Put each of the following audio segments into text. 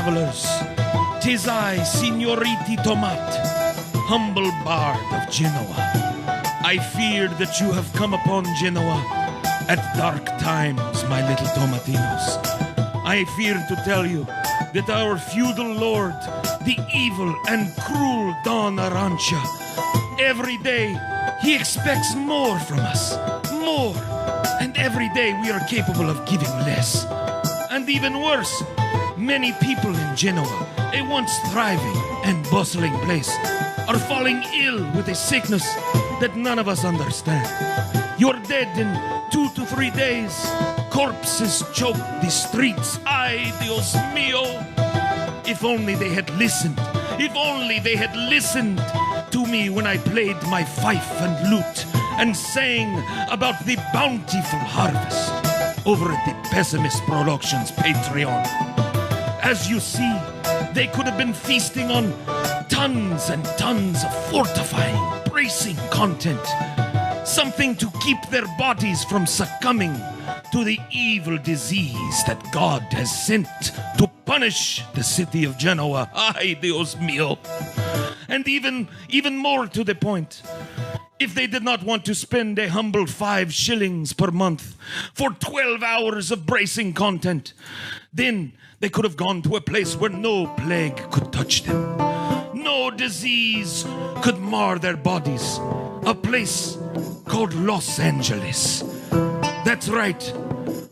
travelers. 'Tis I, Signoriti Tomat, humble bard of Genoa. I feared that you have come upon Genoa at dark times, my little Tomatinos. I fear to tell you that our feudal lord, the evil and cruel Don Arancha, every day he expects more from us. More. And every day we are capable of giving less. And even worse, many people in Genoa, a once thriving and bustling place, are falling ill with a sickness that none of us understand. You're dead in 2 to 3 days. Corpses choke the streets. Ay, Dios mío. If only they had listened. If only they had listened to me when I played my fife and lute and sang about the bountiful harvest over at the Pessimist Productions Patreon. As you see, they could have been feasting on tons and tons of fortifying, bracing content. Something to keep their bodies from succumbing to the evil disease that God has sent to punish the city of Genoa. Ay, Dios mío. And even more to the point, if they did not want to spend a humble 5 shillings per month for 12 hours of bracing content, then they could have gone to a place where no plague could touch them. No disease could mar their bodies. A place called Los Angeles. That's right.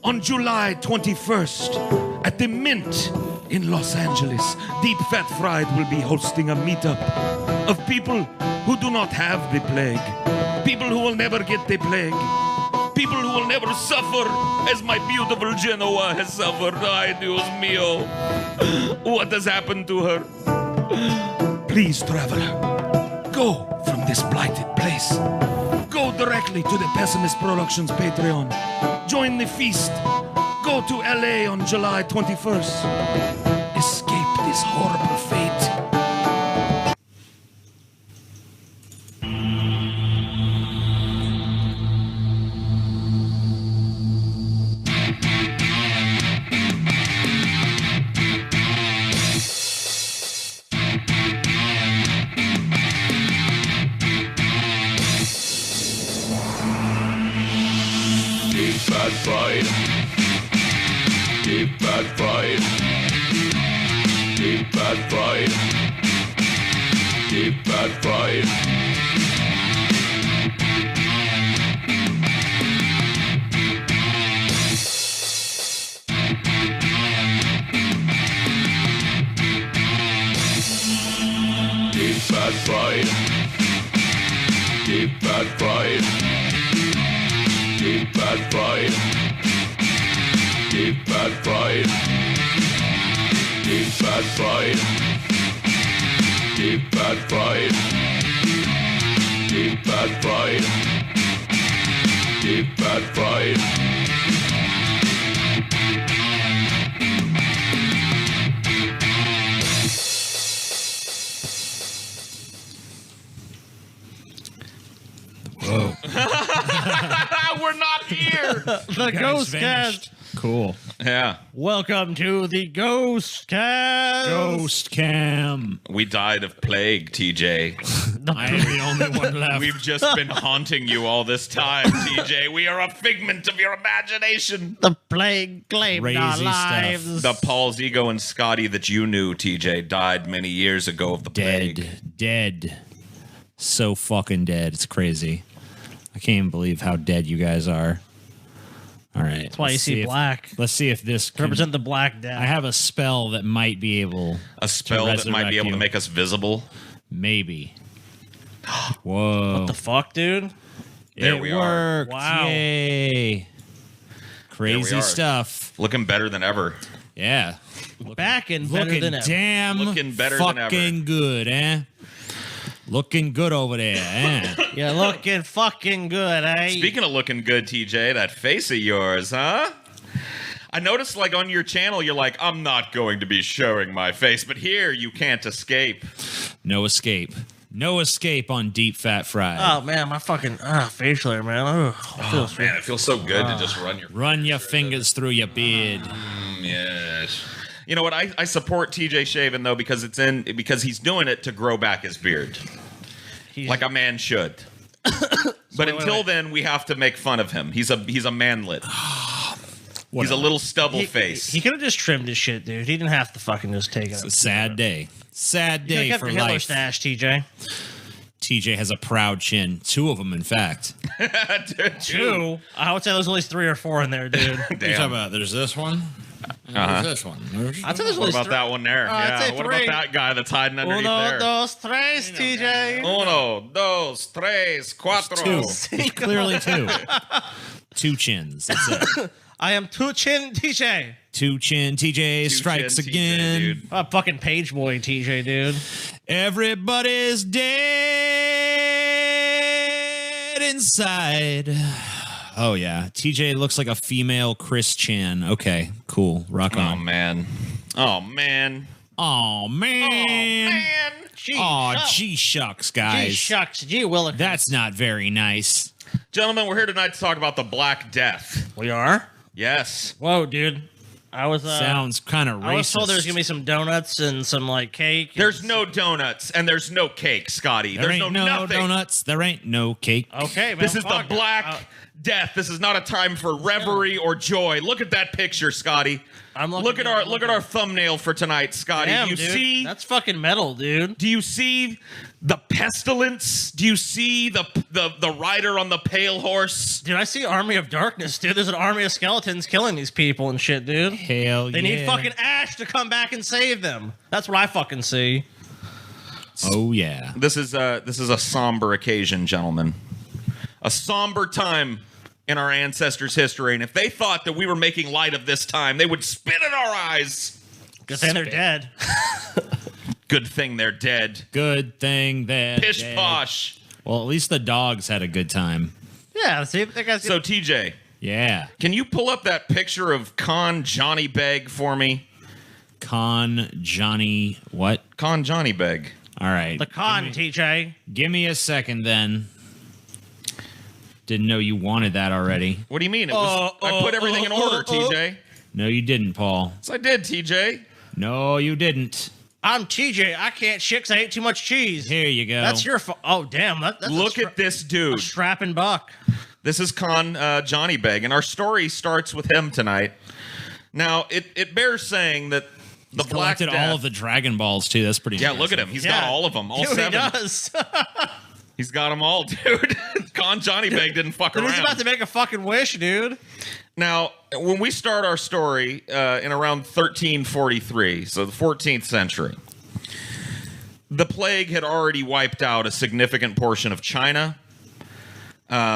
On July 21st, at the Mint in Los Angeles, Deep Fat Fried will be hosting a meetup of people who do not have the plague. People who will never get the plague. People who will never suffer as my beautiful Genoa has suffered. Ay, Dios mío. What has happened to her? Please, traveler, go from this blighted place. Go directly to the Pessimist Productions Patreon. Join the feast. Go to LA on July 21st. Escape this horrible fate. Fried. Deep fat fried. Deep fat fried. Deep fat fried. Deep fat fried. Deep fat fried. Deep fat fried. Deep fat fried. Deep fat fried. Deep fat fried. Deep fat fried. Deep fat fried. Whoa. We're not here. The Ghost Cast. Cool. Yeah. Welcome to the Ghost Cast. Ghost Cam. We died of plague, TJ. I am the only one left. We've just been haunting you all this time, TJ. We are a figment of your imagination. The plague claimed Crazy our stuff. lives. The Paul's Ego and Scotty that you knew, TJ, died many years ago of the plague. Dead. So fucking dead. It's crazy. I can't even believe how dead you guys are. All right. That's why you see black. Let's see if this can Represent the black death. I have a spell that might be able A spell that might be able to make us visible. maybe. Whoa. What the fuck, dude? There it we are. worked. Wow. Yay. Crazy are. stuff. Looking better than ever. Yeah. Back and better Looking than ever. damn Looking better than ever. fucking good, eh? Looking good over there, eh? You're looking fucking good, eh? Speaking of looking good, TJ, that face of yours, huh? I noticed, like, on your channel, you're like, I'm not going to be showing my face, but here you can't escape. No escape. No escape on Deep Fat Fried. Oh, man, my fucking facial hair, man. Ugh, feels Man, it feels so good to just run your Run your fingers through your beard. Yes. You know what? I support TJ shaving though because he's doing it to grow back his beard, like a man should. But until then, we have to make fun of him. He's a manlet. He's a little stubble face. He could have just trimmed his shit, dude. He didn't have to fucking just take it. It's a sad day. Sad You day kept for your Hitler life. stash, TJ. TJ has a proud chin. 2 of them, in fact. Two? I would say there's at least 3 or 4 in there, dude. What are you talking about? There's this one. There's this one. I'd say there's at What least about that one there? I'd Yeah. say What 3. about that guy that's hiding underneath Uno, there? dos, tres, TJ. Uno, dos, tres, cuatro. 2. There's clearly 2. 2 chins. That's it. I am two chin TJ. 2 chin. TJ strikes chin TJ, again. dude. Fucking page boy TJ, dude. Everybody's dead inside. Oh, yeah. TJ looks like a female Chris Chan. Okay, cool. Rock Oh on. man. Oh man. Oh, man. Gee, Oh, shucks. gee shucks, Gee guys. shucks. Gee willikers. That's not very nice. Gentlemen, we're here tonight to talk about the Black Death. We are? Yes. Whoa, dude. I was Sounds kind of racist. I was told there was gonna be some donuts and some like cake. There's no donuts and there's no cake, Scotty. There There's ain't no no nothing. donuts. There ain't no cake. Okay, man. This is the fuck. Black Death. This is not a time for reverie or joy. Look at that picture, Scotty. I'm looking Look at our thumbnail for tonight, Scotty. Damn, Do you dude. see? That's fucking metal, dude. Do you see the pestilence? Do you see the rider on the pale horse? Dude, I see Army of Darkness, dude. There's an army of skeletons killing these people and shit, dude. Hell They need fucking Ash to come back and save them. That's what I fucking see. Oh, yeah. This is a somber occasion, gentlemen. A somber time in our ancestors' history, and if they thought that we were making light of this time, they would spit in our eyes. Good thing they're dead. Good thing they're dead. Good thing that. Pish posh. Well, at least the dogs had a good time. Yeah, see, that guy's So TJ, Yeah. can you pull up that picture of Con Johnny Beg for me? Con Johnny what? Con Johnny Beg. All right. the con, TJ. Give me a second then. Didn't know you wanted that already. What do you mean? I put everything in order, TJ. No, you didn't, Paul. Yes, I did, TJ. No, you didn't. I'm TJ. I can't shit 'cause I ate too much cheese. Here you go. That's your fault. Oh, damn. That's Look at this dude. strapping buck. This is Con Johnny Beg, and our story starts with him tonight. Now, it bears saying that the Black collected Death, all of the Dragon Balls too. That's pretty. yeah, look at him. He's got all of them, all Dude, 7. he does. He's got them all, dude. Con Johnny Beg didn't fuck Dude, around. he's about to make a fucking wish, dude. Now, when we start our story in around 1343, so the 14th century, the plague had already wiped out a significant portion of China,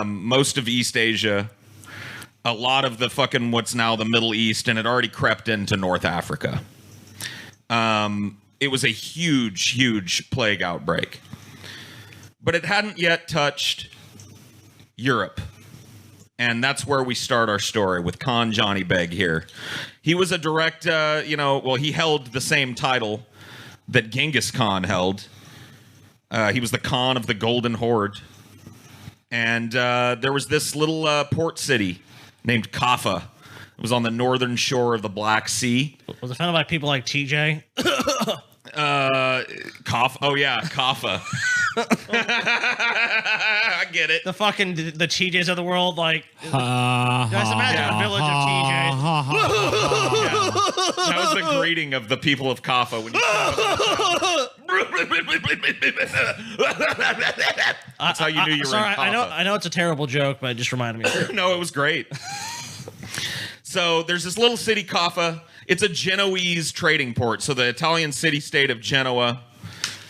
most of East Asia, a lot of the fucking what's now the Middle East, and it already crept into North Africa. It was a huge, huge plague outbreak. But it hadn't yet touched Europe. And that's where we start our story with Con Johnny Beg here. He was a direct, he held the same title that Genghis Khan held. He was the Khan of the Golden Horde. And there was this little port city named Kaffa. It was on the northern shore of the Black Sea. Was it founded by people like TJ? Kaffa. Oh, yeah, Kaffa. I get it. The fucking the TJs of the world, like. Guys, imagine a village of TJs. That was the greeting of the people of Kaffa when you That's how you knew you were Sorry, in Kaffa. I know it's a terrible joke, but it just reminded me of it. No, it was great. So there's this little city, Kaffa. It's a Genoese trading port. So the Italian city-state of Genoa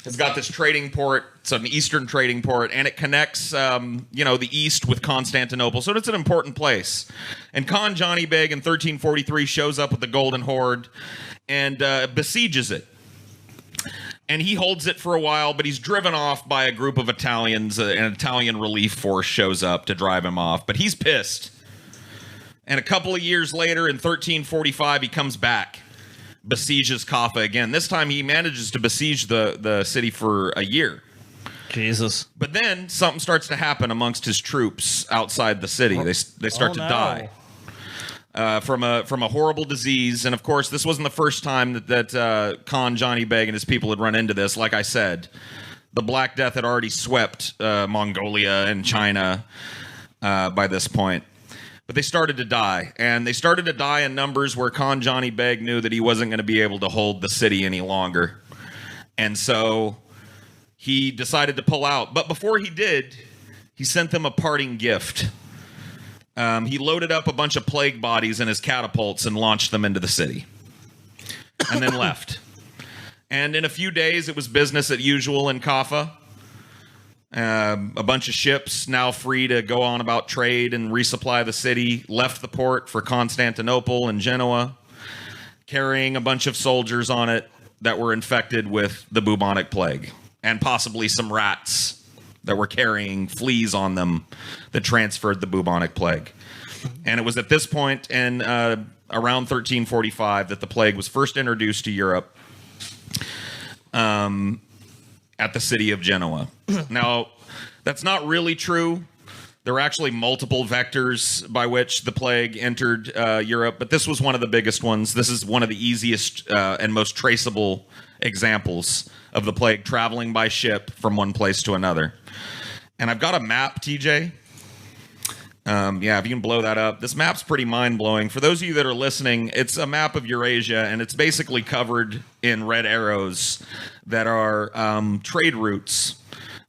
has got this trading port. It's an eastern trading port, and it connects, the east with Constantinople. So it's an important place. And Khan Johnny Beg in 1343 shows up with the Golden Horde and besieges it. And he holds it for a while, but he's driven off by a group of Italians. An Italian relief force shows up to drive him off, but he's pissed. And a couple of years later, in 1345, he comes back, besieges Kaffa again. This time, he manages to besiege the city for a year. Jesus. But then something starts to happen amongst his troops outside the city. They start to die. from a horrible disease. And of course, this wasn't the first time that Khan Johnny Beg and his people had run into this. Like I said, the Black Death had already swept Mongolia and China by this point. But they started to die, and they started to die in numbers where Khan Johnny Beg knew that he wasn't going to be able to hold the city any longer. And so he decided to pull out. But before he did, he sent them a parting gift. He loaded up a bunch of plague bodies in his catapults and launched them into the city, and then left. And in a few days, it was business as usual in Kaffa. A bunch of ships, now free to go on about trade and resupply the city, left the port for Constantinople and Genoa, carrying a bunch of soldiers on it that were infected with the bubonic plague, and possibly some rats that were carrying fleas on them that transferred the bubonic plague. And it was at this point in around 1345 that the plague was first introduced to Europe at the city of Genoa. Now, that's not really true. There were actually multiple vectors by which the plague entered Europe, but this was one of the biggest ones. This is one of the easiest and most traceable examples of the plague traveling by ship from one place to another. And I've got a map, TJ. Yeah, if you can blow that up. This map's pretty mind-blowing. For those of you that are listening, it's a map of Eurasia, and it's basically covered in red arrows that are trade routes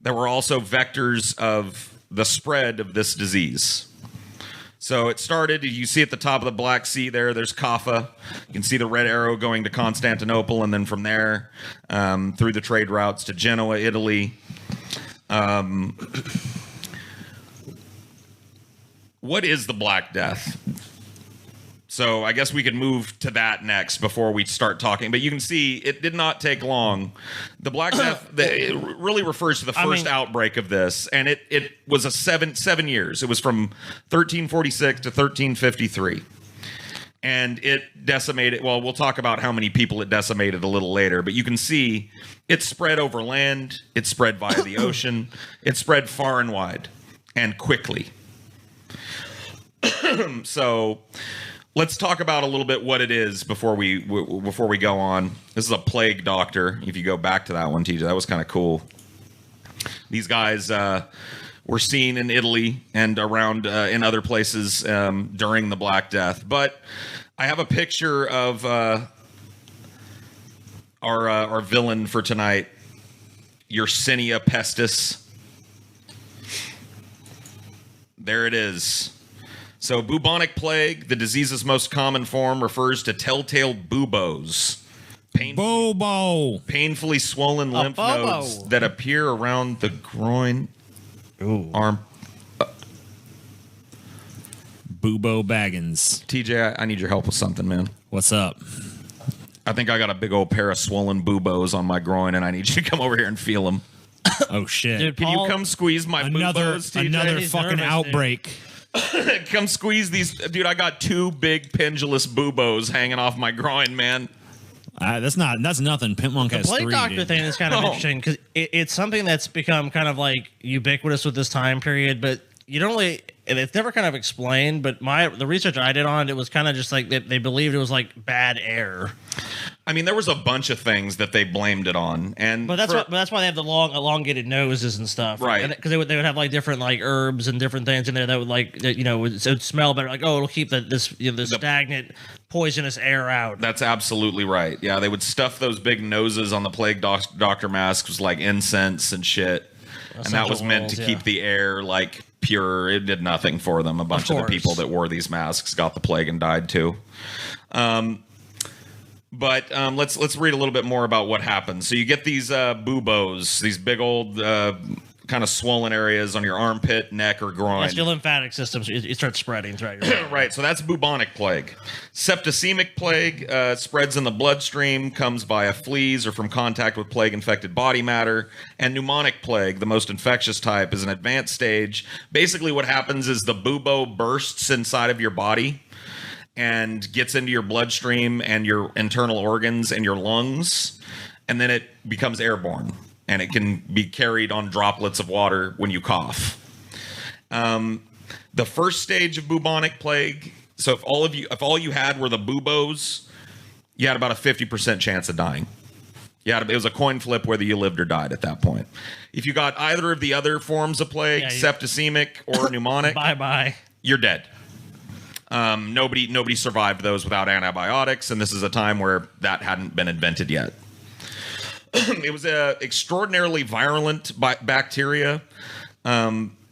that were also vectors of the spread of this disease. So it started, you see at the top of the Black Sea there's Kaffa. You can see the red arrow going to Constantinople, and then from there, through the trade routes to Genoa, Italy. What is the Black Death? So I guess we could move to that next before we start talking. But you can see it did not take long. The Black Death it really refers to the first outbreak of this, and it was a seven years. It was from 1346 to 1353. And it decimated, well, we'll talk about how many people it decimated a little later, but you can see it spread over land, it spread via the ocean, it spread far and wide, and quickly. So let's talk about a little bit what it is before we go on. This is a plague doctor. If you go back to that one, TJ, that was kind of cool. These guys were seen in Italy and around in other places during the Black Death. But I have a picture of our villain for tonight, Yersinia pestis. There it is. So bubonic plague, the disease's most common form, refers to telltale buboes. Painfully swollen lymph nodes that appear around the groin, arm. Bubo Baggins. TJ, I need your help with something, man. What's up? I think I got a big old pair of swollen buboes on my groin, and I need you to come over here and feel them. Oh, shit. Dude, Can you come squeeze my buboes, TJ? Another He's fucking nervous, outbreak. Come squeeze these. Dude, I got two big pendulous buboes hanging off my groin, man. That's nothing. Pimp Monk has Plague three, doctor dude. thing is kind of Oh. interesting because it's something that's become kind of like ubiquitous with this time period, but you don't really, and it's never kind of explained. But the research I did on it was kind of just like they believed it was like bad air. I mean, there was a bunch of things that they blamed it on, and But that's why they have the long elongated noses and stuff, Right. Because they would have like different like herbs and different things in there that would like would smell better. Like, oh, it'll keep this stagnant poisonous air out. That's absolutely right. Yeah, they would stuff those big noses on the plague doctor masks like incense and shit, and that was Essential meant oils, to yeah. keep the air like pure. It did nothing for them. A bunch of the course. people that wore these masks got the plague and died too. But let's read a little bit more about what happens. So you get these buboes, these big old kind of swollen areas on your armpit, neck, or groin. That's your lymphatic system. So it starts spreading throughout your body. Right, so that's bubonic plague. Septicemic plague spreads in the bloodstream, comes via fleas or from contact with plague-infected body matter. And pneumonic plague, the most infectious type, is an advanced stage. Basically what happens is the bubo bursts inside of your body and gets into your bloodstream and your internal organs and your lungs, and then it becomes airborne. And it can be carried on droplets of water when you cough. The first stage of bubonic plague So if all you had were the buboes, you had about a 50% chance of dying. It was a coin flip whether you lived or died at that point. If you got either of the other forms of plague, septicemic or pneumonic, bye. You're dead. Nobody survived those without antibiotics, and this is a time where that hadn't been invented yet. It was a extraordinarily virulent bacteria.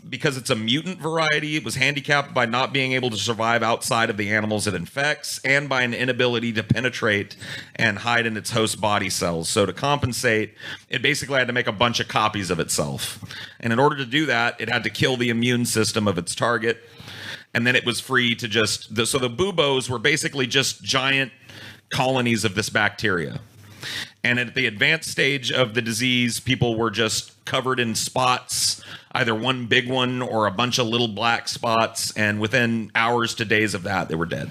Because it's a mutant variety, it was handicapped by not being able to survive outside of the animals it infects and by an inability to penetrate and hide in its host body cells. So to compensate, it basically had to make a bunch of copies of itself. And in order to do that, it had to kill the immune system of its target. And then it was free to so the buboes were basically just giant colonies of this bacteria. And at the advanced stage of the disease, people were just covered in spots, either one big one or a bunch of little black spots. And within hours to days of that, they were dead.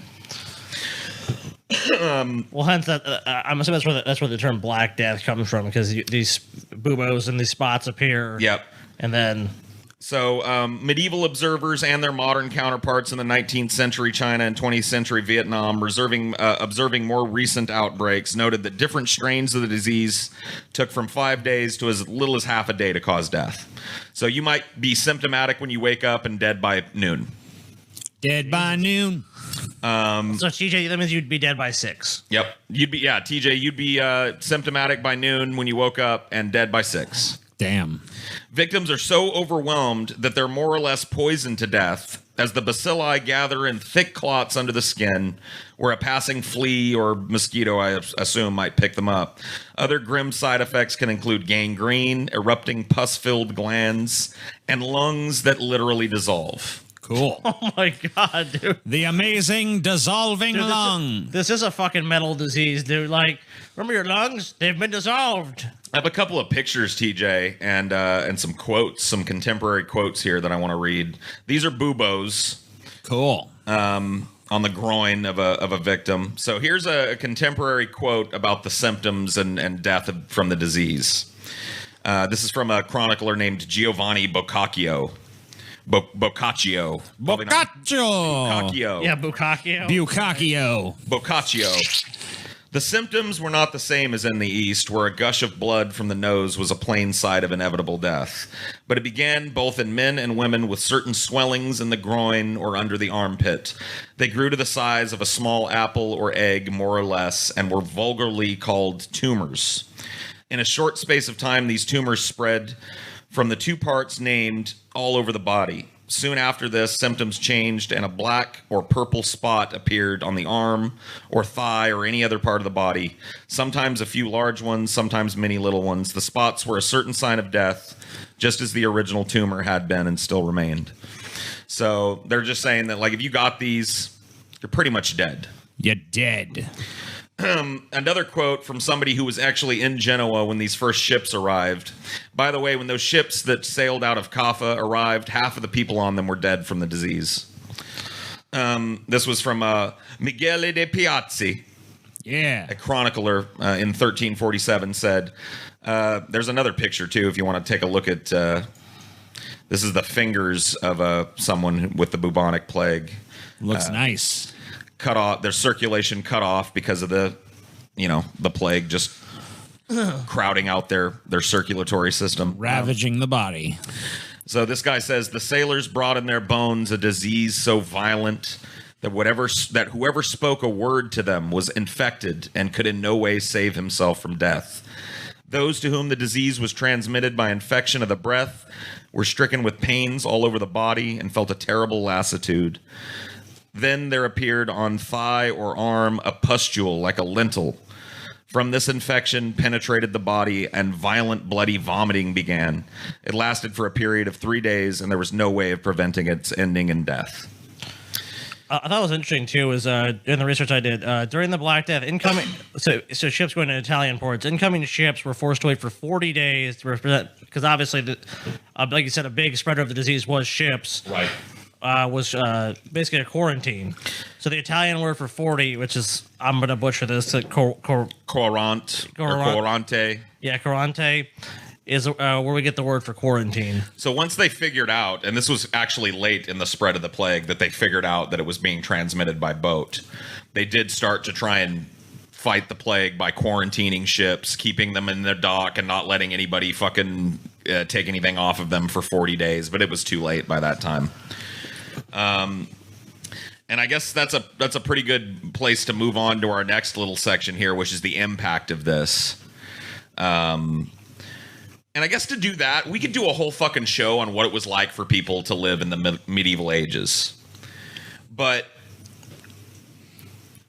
Well, hence that I'm assuming that's where the term Black Death comes from, because these buboes and these spots appear. Yep. And then. So medieval observers and their modern counterparts in the 19th century China and 20th century Vietnam, observing more recent outbreaks, noted that different strains of the disease took from 5 days to as little as half a day to cause death. So you might be symptomatic when you wake up and dead by noon. Dead by noon. So TJ, that means you'd be dead by 6. Yep. TJ, you'd be symptomatic by noon when you woke up and dead by 6. Damn. Victims are so overwhelmed that they're more or less poisoned to death as the bacilli gather in thick clots under the skin, where a passing flea or mosquito, I assume, might pick them up. Other grim side effects can include gangrene, erupting pus-filled glands, and lungs that literally dissolve. Cool. Oh my god, dude. The amazing dissolving lung. This is a fucking metal disease, dude. Like, remember your lungs? They've been dissolved. I have a couple of pictures, TJ, and some quotes, some contemporary quotes here that I want to read. These are buboes. Cool. On the groin of a victim. So here's a contemporary quote about the symptoms and death from the disease. This is from a chronicler named Giovanni Boccaccio. Boccaccio. Boccaccio. Yeah, Boccaccio. Boccaccio. The symptoms were not the same as in the East, where a gush of blood from the nose was a plain sight of inevitable death. But it began both in men and women with certain swellings in the groin or under the armpit. They grew to the size of a small apple or egg, more or less, and were vulgarly called tumors. In a short space of time, these tumors spread from the 2 parts named all over the body. Soon after this, symptoms changed and a black or purple spot appeared on the arm or thigh or any other part of the body. Sometimes a few large ones, sometimes many little ones. The spots were a certain sign of death, just as the original tumor had been and still remained. So they're just saying that, like, if you got these, you're pretty much dead. You're dead. Another quote from somebody who was actually in Genoa when these first ships arrived. By the way, when those ships that sailed out of Kaffa arrived, half of the people on them were dead from the disease. This was from Michele de Piazzi. Yeah. A chronicler in 1347 said, there's another picture too if you want to take a look at, this is the fingers of someone with the bubonic plague. Looks nice. Cut off, their circulation cut off because of the plague just crowding out their circulatory system, ravaging the body. So this guy says the sailors brought in their bones a disease so violent that whoever spoke a word to them was infected and could in no way save himself from death. Those to whom the disease was transmitted by infection of the breath were stricken with pains all over the body and felt a terrible lassitude. Then there appeared on thigh or arm a pustule like a lentil. From this infection penetrated the body and violent bloody vomiting began. It lasted for a period of 3 days and there was no way of preventing its ending in death. I thought it was interesting too was in the research I did during the Black Death, incoming so ships going to Italian ports, incoming ships were forced to wait for 40 days to represent, because obviously like you said, a big spreader of the disease was ships. Right. Was basically a quarantine. So the Italian word for 40, which is, I'm going to butcher this, Quarante. Yeah, quarante. is where we get the word for quarantine. So once they figured out, and this was actually late in the spread of the plague, that they figured out that it was being transmitted by boat, they did start to try and fight the plague by quarantining ships, keeping them in their dock, and not letting anybody fucking take anything off of them for 40 days. But it was too late by that time. And I guess that's a pretty good place to move on to our next little section here, which is the impact of this. And I guess to do that, we could do a whole fucking show on what it was like for people to live in the medieval ages. But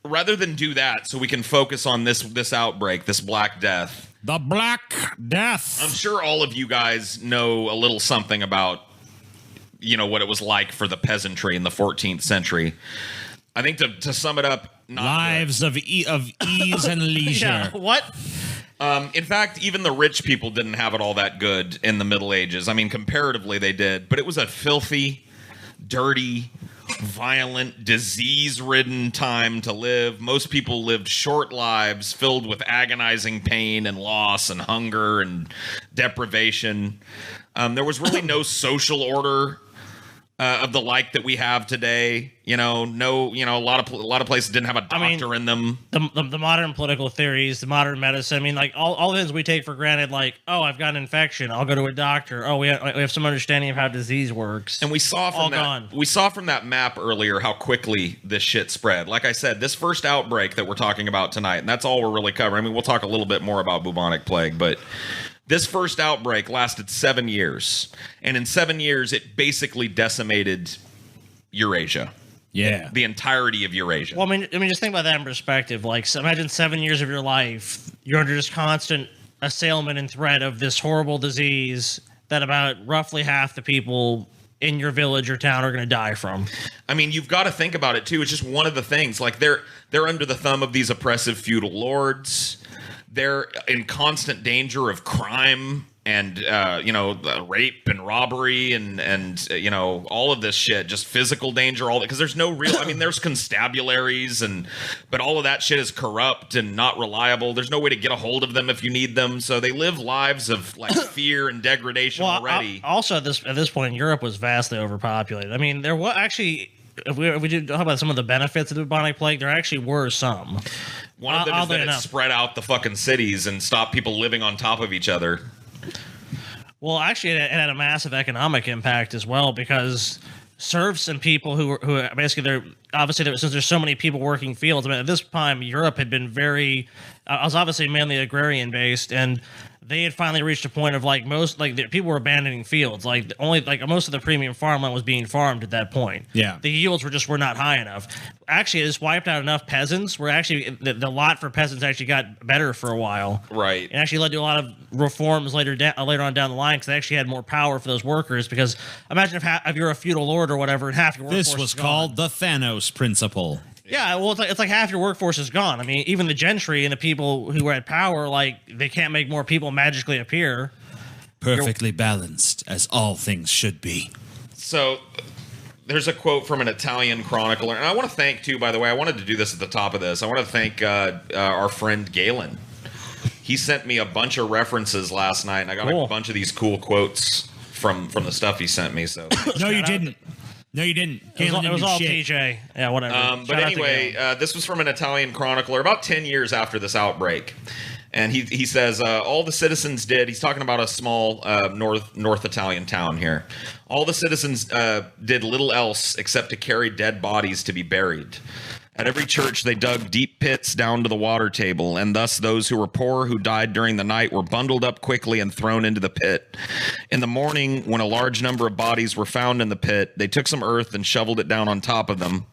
rather than do that, so we can focus on this outbreak, this Black Death. The Black Death. I'm sure all of you guys know a little something about, what it was like for the peasantry in the 14th century. I think to sum it up, lives of ease and leisure. Yeah, what? In fact, even the rich people didn't have it all that good in the Middle Ages. I mean, comparatively they did, but it was a filthy, dirty, violent, disease-ridden time to live. Most people lived short lives filled with agonizing pain and loss and hunger and deprivation. There was really no social order of the like that we have today. A lot of places didn't have a doctor in them. The modern political theories, the modern medicine. I mean, like all the things we take for granted. Like, oh, I've got an infection, I'll go to a doctor. Oh, we have some understanding of how disease works. And we saw from that map earlier how quickly this shit spread. Like I said, this first outbreak that we're talking about tonight, and that's all we're really covering. I mean, we'll talk a little bit more about bubonic plague, but this first outbreak lasted 7 years, and in 7 years, it basically decimated Eurasia. Yeah. The entirety of Eurasia. Well, I mean, just think about that in perspective. Like, so imagine 7 years of your life, you're under just constant assailment and threat of this horrible disease that about roughly half the people in your village or town are going to die from. I mean, you've got to think about it, too. It's just one of the things. Like, they're under the thumb of these oppressive feudal lords. They're in constant danger of crime and, rape and robbery and all of this shit, just physical danger, all that. Because there's no real, there's constabularies, but all of that shit is corrupt and not reliable. There's no way to get a hold of them if you need them. So they live lives of like fear and degradation already. Also, at this point, Europe was vastly overpopulated. I mean, there was actually, if we do talk about some of the benefits of the bubonic plague, there actually were some. One of them is that it spread out the fucking cities and stopped people living on top of each other. Well, actually, it had a massive economic impact as well, because serfs and people who basically since there's so many people working fields. I mean, at this time, Europe had been was obviously mainly agrarian based, and they had finally reached a point of people were abandoning fields. Most of the premium farmland was being farmed at that point. Yeah, the yields were not high enough. Actually, it just wiped out enough peasants. Where actually the lot for peasants actually got better for a while. Right. It actually led to a lot of reforms later on down the line, because they actually had more power for those workers. Because imagine if you're a feudal lord or whatever, and half your workforce this was is gone. called the Thanos principle. Yeah, well, it's like half your workforce is gone. I mean, even the gentry and the people who are at power, they can't make more people magically appear. Perfectly balanced, as all things should be. So there's a quote from an Italian chronicler, and I want to thank, too, by the way, I wanted to do this at the top of this. I want to thank our friend Galen. He sent me a bunch of references last night, and I got a bunch of these cool quotes from the stuff he sent me. So No, you didn't. It was all shit. TJ. Yeah, whatever. But anyway, this was from an Italian chronicler about 10 years after this outbreak. And he says, all the citizens did, he's talking about a small North Italian town here. All the citizens did little else except to carry dead bodies to be buried. At every church, they dug deep pits down to the water table, and thus those who were poor who died during the night were bundled up quickly and thrown into the pit. In the morning, when a large number of bodies were found in the pit, they took some earth and shoveled it down on top of them,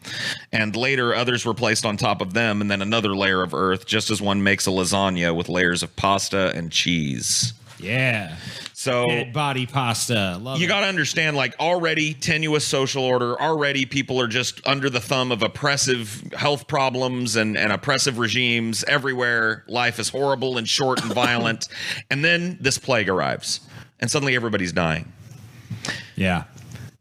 and later others were placed on top of them, and then another layer of earth, just as one makes a lasagna with layers of pasta and cheese. Yeah. So dead body pasta. Love you it. got to understand, already tenuous social order, already people are just under the thumb of oppressive health problems and oppressive regimes everywhere. Life is horrible and short and violent. And then this plague arrives and suddenly everybody's dying. Yeah.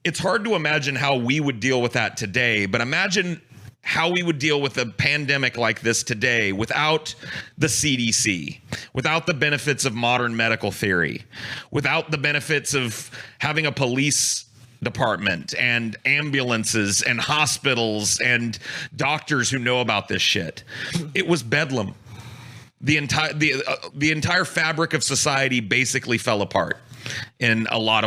It's hard to imagine how we would deal with that today, but imagine how we would deal with a pandemic like this today without the CDC, without the benefits of modern medical theory, without the benefits of having a police department and ambulances and hospitals and doctors who know about this shit. It was bedlam. The entire fabric of society basically fell apart in a lot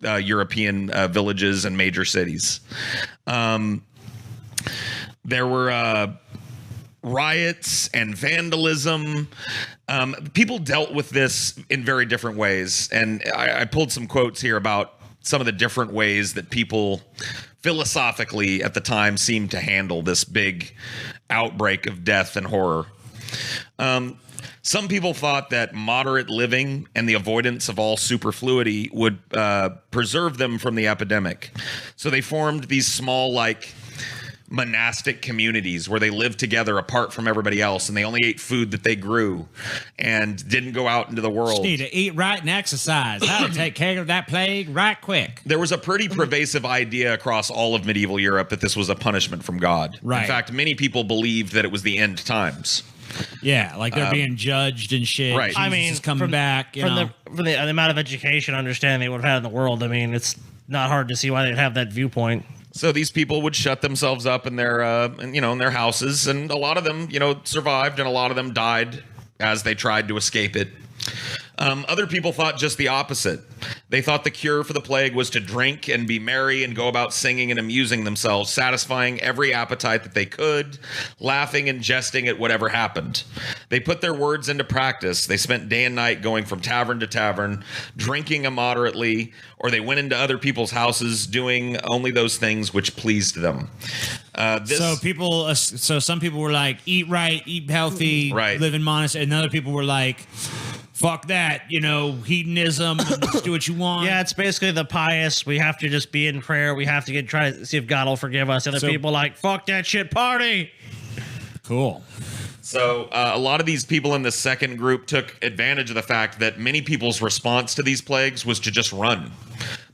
of European villages and major cities. There were riots and vandalism. People dealt with this in very different ways. And I pulled some quotes here about some of the different ways that people philosophically at the time seemed to handle this big outbreak of death and horror. Some people thought that moderate living and the avoidance of all superfluity would preserve them from the epidemic. So they formed these small, like, monastic communities where they lived together apart from everybody else, and they only ate food that they grew and didn't go out into the world. Just need to eat right and exercise. How to take care of that plague right quick. There was a pretty pervasive idea across all of medieval Europe that this was a punishment from God. Right. In fact, many people believed that it was the end times. Yeah, like they're being judged and shit. Right. Jesus I mean, is coming back. from the amount of education and understanding they would have had in the world, I mean, it's not hard to see why they'd have that viewpoint. So these people would shut themselves up in their, in their houses, and a lot of them, survived, and a lot of them died as they tried to escape it. Other people thought just the opposite. They thought the cure for the plague was to drink and be merry and go about singing and amusing themselves, satisfying every appetite that they could, laughing and jesting at whatever happened. They put their words into practice. They spent day and night going from tavern to tavern, drinking immoderately, or they went into other people's houses doing only those things which pleased them. So some people were like, eat right, eat healthy, Right. live in monastery, and other people were like, fuck that, hedonism, and just do what you want. Yeah, it's basically the pious. We have to just be in prayer. We have to try to see if God will forgive us. Other people like, fuck that shit, party. Cool. So a lot of these people in this second group took advantage of the fact that many people's response to these plagues was to just run.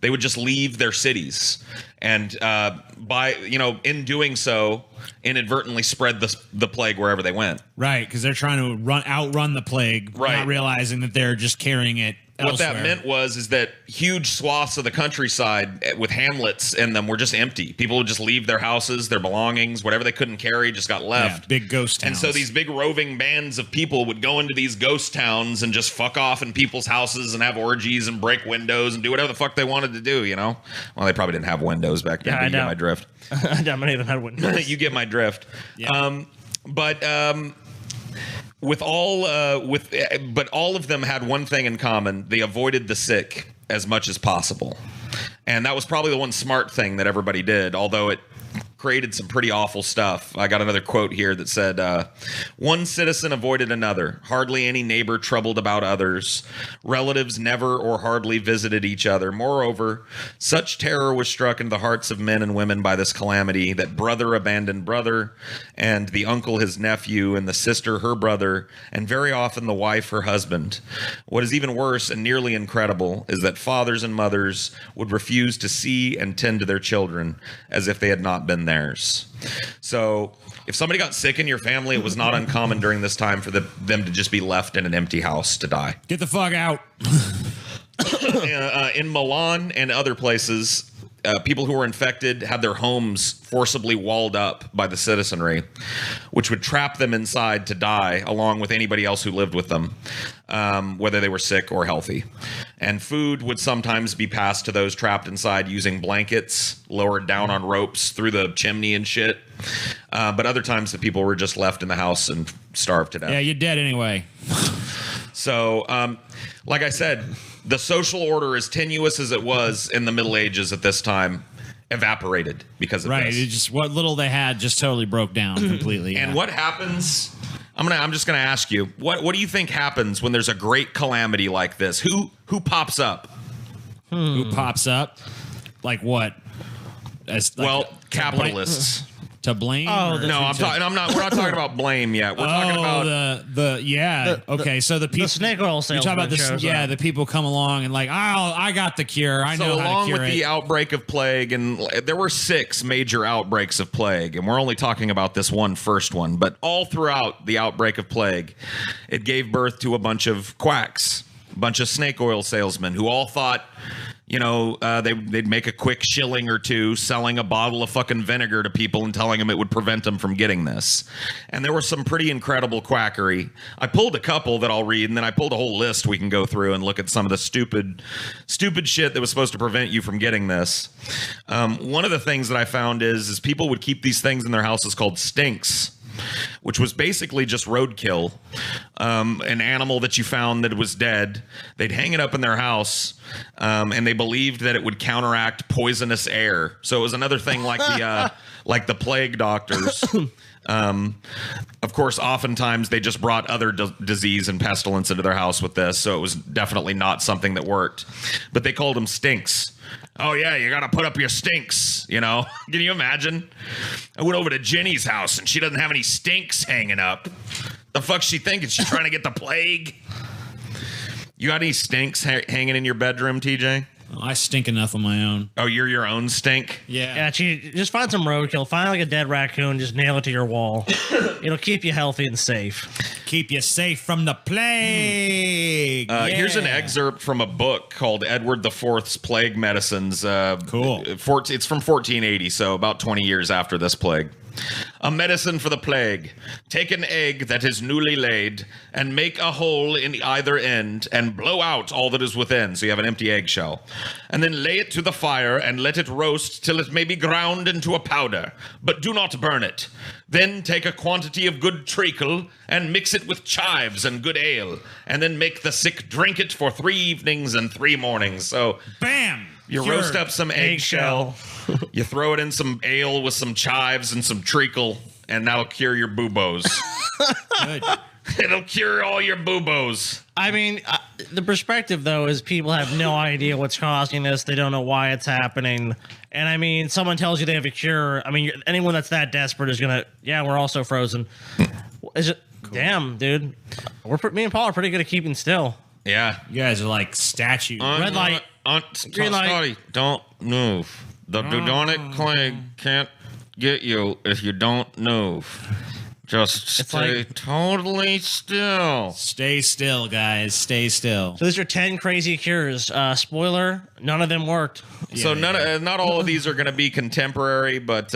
They would just leave their cities, and in doing so, inadvertently spread the plague wherever they went. Right, because they're trying to outrun the plague, Right. not realizing that they're just carrying it elsewhere. What that meant is that huge swaths of the countryside with hamlets in them were just empty. People would just leave their houses, their belongings, whatever they couldn't carry just got left. Yeah, big ghost towns. And so these big roving bands of people would go into these ghost towns and just fuck off in people's houses and have orgies and break windows and do whatever the fuck they wanted to do, Well, they probably didn't have windows back then, Yeah, but I you get know. my drift. I don't even have windows. You get my drift. Yeah. But all of them had one thing in common: they avoided the sick as much as possible, and that was probably the one smart thing that everybody did. Although it created some pretty awful stuff. I got another quote here that said, one citizen avoided another. Hardly any neighbor troubled about others. Relatives never or hardly visited each other. Moreover, such terror was struck into the hearts of men and women by this calamity that brother abandoned brother, and the uncle his nephew, and the sister her brother, and very often the wife her husband. What is even worse and nearly incredible is that fathers and mothers would refuse to see and tend to their children as if they had not been theirs. So if somebody got sick in your family, it was not uncommon during this time for them to just be left in an empty house to die. Get the fuck out. In Milan and other places, people who were infected had their homes forcibly walled up by the citizenry, which would trap them inside to die along with anybody else who lived with them, whether they were sick or healthy. And food would sometimes be passed to those trapped inside using blankets lowered down on ropes through the chimney and shit. But other times the people were just left in the house and starved to death. Yeah, you're dead anyway. So, like I said, the social order, as tenuous as it was in the Middle Ages at this time, evaporated because of Right. this. It just what little they had just totally broke down completely. And yeah. what happens? I'm just gonna ask you, what do you think happens when there's a great calamity like this? Who pops up? Who pops up? Like what? As like Well, capitalists. To blame? Oh, or the- No, to- I'm talking. I'm not. We're not talking about blame yet. We're talking about okay. So the people, the snake oil you salesman talk about this. shows Yeah, up. the people come along and like, oh, I got the cure. I So know how to along cure with the it. outbreak of plague, and there were 6 major outbreaks of plague, and we're only talking about this first one, but all throughout the outbreak of plague, it gave birth to a bunch of quacks, a bunch of snake oil salesmen who all thought, they'd make a quick shilling or two selling a bottle of fucking vinegar to people and telling them it would prevent them from getting this. And there was some pretty incredible quackery. I pulled a couple that I'll read, and then I pulled a whole list we can go through and look at some of the stupid shit that was supposed to prevent you from getting this. One of the things that I found is people would keep these things in their houses called stinks, which was basically just roadkill, an animal that you found that was dead. They'd hang it up in their house, and they believed that it would counteract poisonous air. So it was another thing like the plague doctors. Of course, oftentimes they just brought other disease and pestilence into their house with this, so it was definitely not something that worked. But they called them stinks. Oh yeah, you gotta put up your stinks, Can you imagine? I went over to Jenny's house and she doesn't have any stinks hanging up. The fuck's she thinking? She's trying to get the plague? You got any stinks hanging in your bedroom, TJ? I stink enough on my own. Oh, you're your own stink? Yeah, just find some roadkill. Find like a dead raccoon. Just nail it to your wall. It'll keep you healthy and safe. Keep you safe from the plague. Here's an excerpt from a book called Edward IV's Plague Medicines. Cool. It's from 1480, so about 20 years after this plague. A medicine for the plague. Take an egg that is newly laid and make a hole in either end and blow out all that is within, so you have an empty eggshell. And then lay it to the fire and let it roast till it may be ground into a powder, but do not burn it. Then take a quantity of good treacle and mix it with chives and good ale, and then make the sick drink it for 3 evenings and 3 mornings. So Bam! you Cured. roast up some eggshell. You throw it in some ale with some chives and some treacle, and that'll cure your buboes. Good. It'll cure all your buboes. I mean, the perspective though is people have no idea what's causing this. They don't know why it's happening. And I mean, someone tells you they have a cure. I mean, anyone that's that desperate is gonna. Yeah, we're also frozen. Is it? Cool. Damn, dude. Me and Paul are pretty good at keeping still. Yeah. You guys are like statues. Red light. Green light. Scotty, don't move. The Dudonic plague can't get you if you don't move. Just stay totally still. Stay still, guys. Stay still. So these are 10 crazy cures. Spoiler: none of them worked. So not all of these are going to be contemporary, but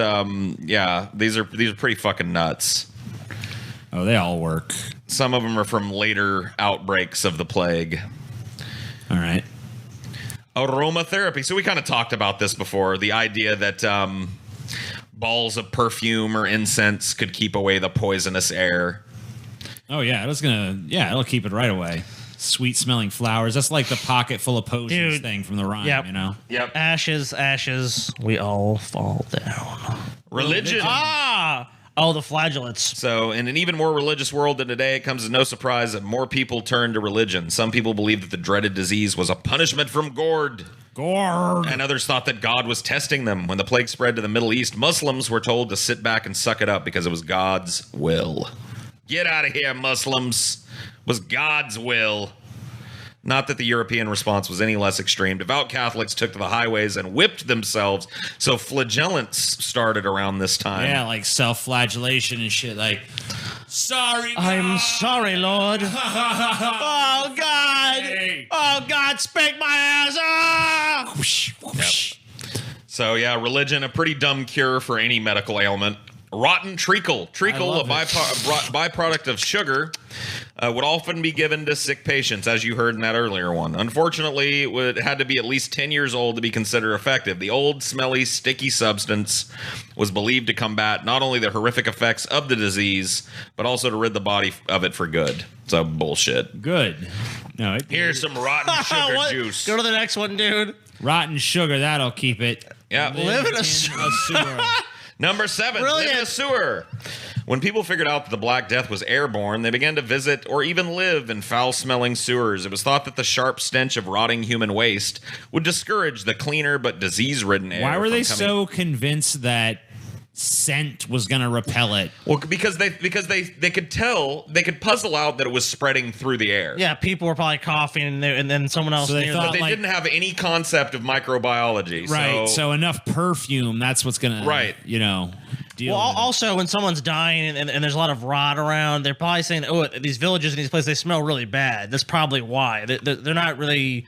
these are pretty fucking nuts. Oh, they all work. Some of them are from later outbreaks of the plague. All right. Aromatherapy. So we kind of talked about this before. The idea that balls of perfume or incense could keep away the poisonous air. Oh yeah, it'll keep it right away. Sweet smelling flowers. That's like the pocket full of potions Dude. thing from the rhyme, Yep. you know? Yep. Ashes, we all fall down. Religion. Oh, the flagellants. So, in an even more religious world than today, it comes as no surprise that more people turn to religion. Some people believe that the dreaded disease was a punishment from Gord. And others thought that God was testing them. When the plague spread to the Middle East, Muslims were told to sit back and suck it up because it was God's will. Get out of here, Muslims. It was God's will. Not that the European response was any less extreme. Devout Catholics took to the highways and whipped themselves. So flagellants started around this time. Yeah, like self-flagellation and shit. Like, sorry, God. I'm sorry, Lord. Oh, God. Hey. Oh, God, spank my ass. Ah! Whoosh, whoosh. So yeah, religion, a pretty dumb cure for any medical ailment. Rotten treacle. Treacle, a byproduct of sugar, would often be given to sick patients, as you heard in that earlier one. Unfortunately, it had to be at least 10 years old to be considered effective. The old, smelly, sticky substance was believed to combat not only the horrific effects of the disease, but also to rid the body of it for good. So bullshit. Good. No, Here's some rotten sugar What? juice. Go to the next one, dude. rotten sugar, that'll keep it. Yeah. Live in a sewer. Number 7, live in a sewer. When people figured out that the Black Death was airborne, they began to visit or even live in foul-smelling sewers. It was thought that the sharp stench of rotting human waste would discourage the cleaner but disease-ridden air. Why were they from coming- so convinced that scent was going to repel it. Well, because they could tell, they could puzzle out that it was spreading through the air. Yeah, people were probably coughing, and then someone else. So they near thought, them- But they didn't have any concept of microbiology. Right. So enough perfume, that's what's going to, Right. you know, deal Well, with it. also when someone's dying and there's a lot of rot around, they're probably saying, "Oh, these villages and these places they smell really bad." That's probably why they're not really.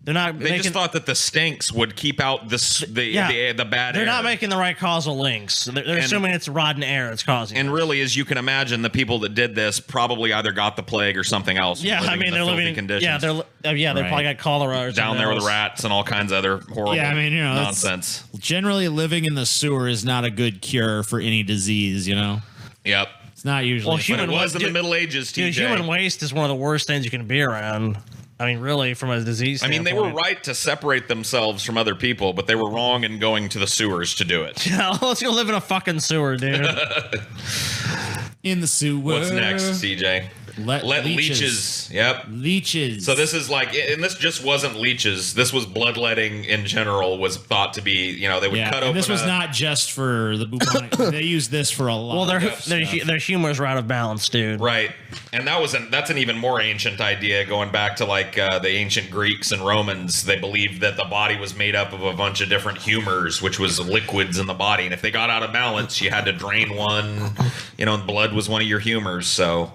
They're not. They just thought that the stinks would keep out the bad They're air. not making the right causal links. They're assuming it's rotten air that's causing. And it. really, as you can imagine, the people that did this probably either got the plague or something else. Yeah, I mean in the they're filthy living. conditions. Yeah, they Right. probably got cholera or down something there with else. the rats and all kinds of other horrible Yeah, I mean, you know, that's- nonsense. Generally, living in the sewer is not a good cure for any disease, you know? Yep. It's not usually. Well, But human it was in the dude- Middle Ages, TJ. Dude, human waste is one of the worst things you can be around. I mean, really, from a disease. I mean, they were standpoint. right to separate themselves from other people, but they were wrong in going to the sewers to do it. Yeah, let's go live in a fucking sewer, dude. in the sewer. What's next, CJ? Let leeches. Yep. Leeches. So this is like, and this just wasn't leeches. This was bloodletting in general. Was thought to be, you know, they would yeah, cut and open. this was not just for the bubonic. They used this for a lot. Well, their of stuff. their humors were out of balance, dude. right, and that's an even more ancient idea, going back to like the ancient Greeks and Romans. They believed that the body was made up of a bunch of different humors, which was liquids in the body, and if they got out of balance, you had to drain one. You know, and blood was one of your humors. So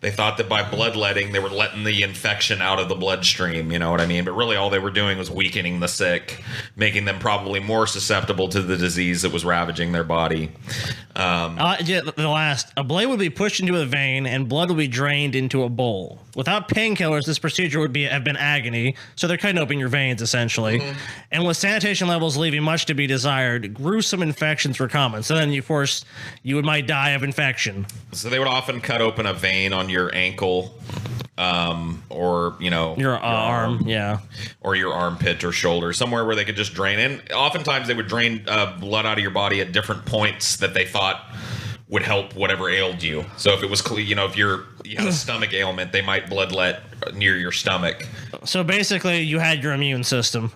they thought that by bloodletting, they were letting the infection out of the bloodstream. You know what I mean? But really, all they were doing was weakening the sick, making them probably more susceptible to the disease that was ravaging their body. Yeah, the last. A blade would be pushed into a vein and blood would be drained into a bowl. Without painkillers, this procedure would have been agony. So they're cutting open your veins, essentially. Mm-hmm. And with sanitation levels leaving much to be desired, gruesome infections were common. So then, of course, you might die of infection. So they would often cut open a vein on your ankle, or you know, Your arm, yeah. or your armpit or shoulder, somewhere where they could just drain. And oftentimes they would drain blood out of your body at different points that they thought would help whatever ailed you. So if it was, you know, if you had a stomach ailment, they might bloodlet near your stomach. So basically, you had your immune system.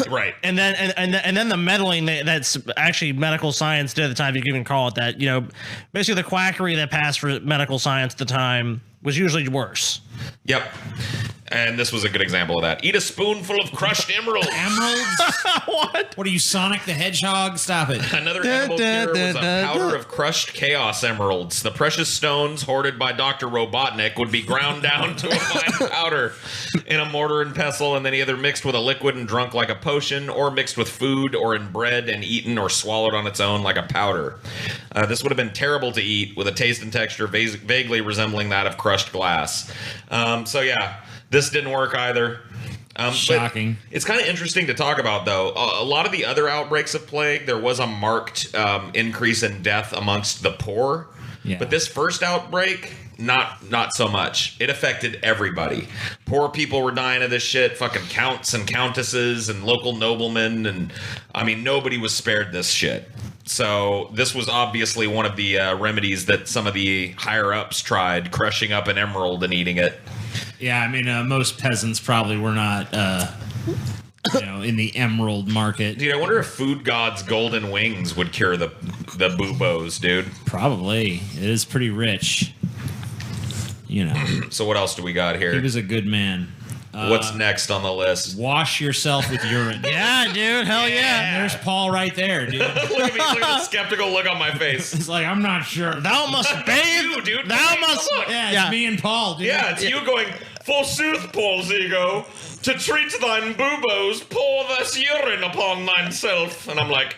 Right. And then the meddling that's actually medical science did at the time, you can even call it that. You know, basically the quackery that passed for medical science at the time was usually worse. Yep. And this was a good example of that. Eat a spoonful of crushed emerald. Emeralds? What are you, Sonic the Hedgehog? Stop it. Another edible cure was a powder of crushed chaos emeralds. The precious stones hoarded by Dr. Robotnik would be ground down to a fine powder in a mortar and pestle, and then either mixed with a liquid and drunk like a potion, or mixed with food or in bread and eaten or swallowed on its own like a powder. This would have been terrible to eat, with a taste and texture vaguely resembling that of crushed glass. So yeah, this didn't work either. Shocking. But it's kind of interesting to talk about, though. A lot of the other outbreaks of plague, there was a marked increase in death amongst the poor. Yeah. But this first outbreak, not so much. It affected everybody. Poor people were dying of this shit. Fucking counts and countesses and local noblemen, and I mean, nobody was spared this shit. So this was obviously one of the remedies that some of the higher ups tried, crushing up an emerald and eating it. Yeah, I mean, most peasants probably were not, in the emerald market. Dude, I wonder if Food God's golden wings would cure the buboes, dude. Probably. It is pretty rich. You know, So what else do we got he here? was a good man. What's next on the list? Wash yourself with urine. Yeah, dude. Hell yeah. There's Paul right there, dude. Look at me, look at the skeptical look on my face. It's like, I'm not sure. Thou must bathe. You, dude. Thou Look. must. Yeah, it's Yeah. me and Paul, dude. Yeah, it's you going, forsooth, Paul Zigo, to treat thine buboes, pour this urine upon thyself. And I'm like,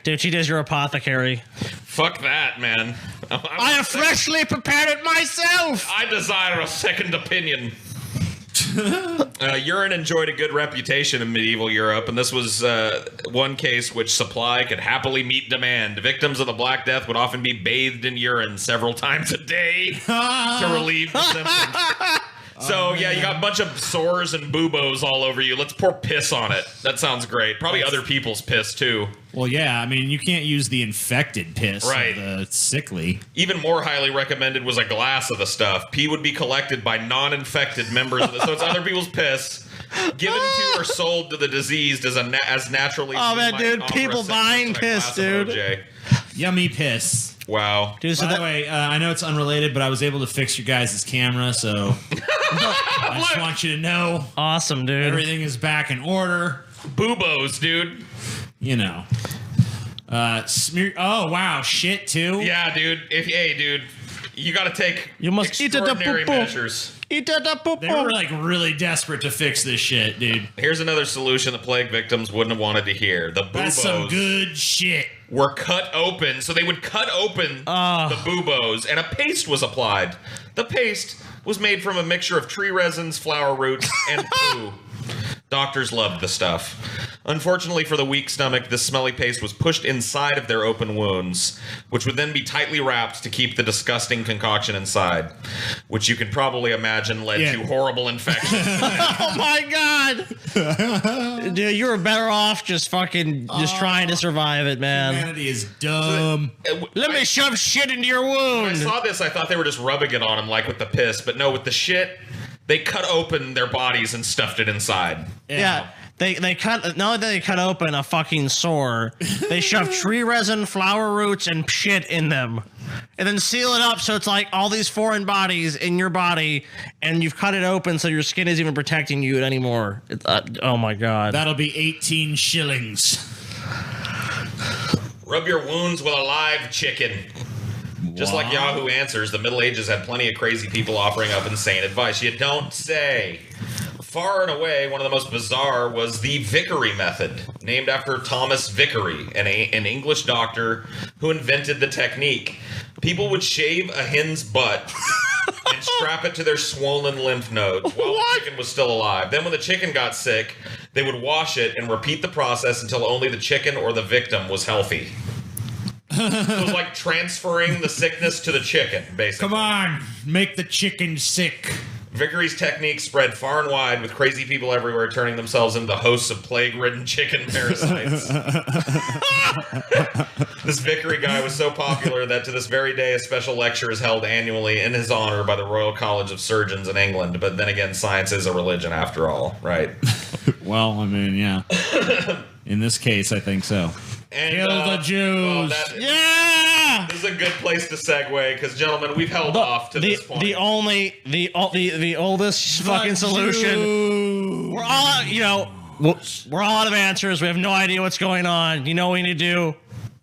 Dude, she does your apothecary. fuck that, man. I have freshly prepared it myself. I desire a second opinion. Urine enjoyed a good reputation in medieval Europe, and this was one case which supply could happily meet demand. Victims of the Black Death would often be bathed in urine several times a day to relieve the symptoms. So, yeah, you got a bunch of sores and buboes all over you. Let's pour piss on it. That sounds great. Probably other people's piss, too. Well, yeah, I mean, you can't use the infected piss. Right. Or the sickly. Even more highly recommended was a glass of the stuff. Pee would be collected by non-infected members of the... So it's other people's piss, given to or sold to the diseased as naturally... Oh, as man, might dude, offer a people second buying to a piss, glass of dude. OJ. Yummy piss. Wow. Dude, so By the way, I know it's unrelated, but I was able to fix your guys' camera, so I just want you to know awesome, dude. everything is back in order. Boobos, dude. You know. Smear. Oh, wow. Shit, too? Yeah, dude. Hey, dude, you got to take You must eat it up, extraordinary poo-poo. measures. Eat that up, They were, like, really desperate to fix this shit, dude. Here's another solution the plague victims wouldn't have wanted to hear. The That's some boobos good shit. were cut open, so they would cut open the boobos, and a paste was applied. The paste was made from a mixture of tree resins, flower roots, and poo. Doctors loved the stuff. Unfortunately for the weak stomach, this smelly paste was pushed inside of their open wounds, which would then be tightly wrapped to keep the disgusting concoction inside, which you can probably imagine led to horrible infections. Oh my god, dude, you were better off just trying to survive it, man. Humanity is dumb. Let me shove shit into your When I wound. saw this, I thought they were just rubbing it on him like with the piss, but no, with the shit, they cut open their bodies and stuffed it inside. Yeah. They cut, not only did they cut open a fucking sore, they shoved tree resin, flower roots, and shit in them. And then seal it up so it's like all these foreign bodies in your body, and you've cut it open so your skin isn't even protecting you anymore. Oh my god. That'll be 18 shillings. Rub your wounds with a live chicken. Just like Yahoo Answers, the Middle Ages had plenty of crazy people offering up insane advice. You don't say. Far and away, one of the most bizarre was the Vickery method, named after Thomas Vickery, an English doctor who invented the technique. People would shave a hen's butt and strap it to their swollen lymph nodes while the chicken was still alive. Then when the chicken got sick, they would wash it and repeat the process until only the chicken or the victim was healthy. It was like transferring the sickness to the chicken, basically. Come on, make the chicken sick. Vickery's technique spread far and wide, with crazy people everywhere turning themselves into the hosts of plague-ridden chicken parasites. This Vickery guy was so popular that to this very day a special lecture is held annually in his honor by the Royal College of Surgeons in England. But then again, science is a religion after all, right? Well, I mean, yeah. In this case, I think so. And, Kill the Jews. Yeah! This is a good place to segue, because, gentlemen, we've held off to this point. The oldest fucking solution. We're all, we're all out of answers. We have no idea what's going on. You know what we need to do?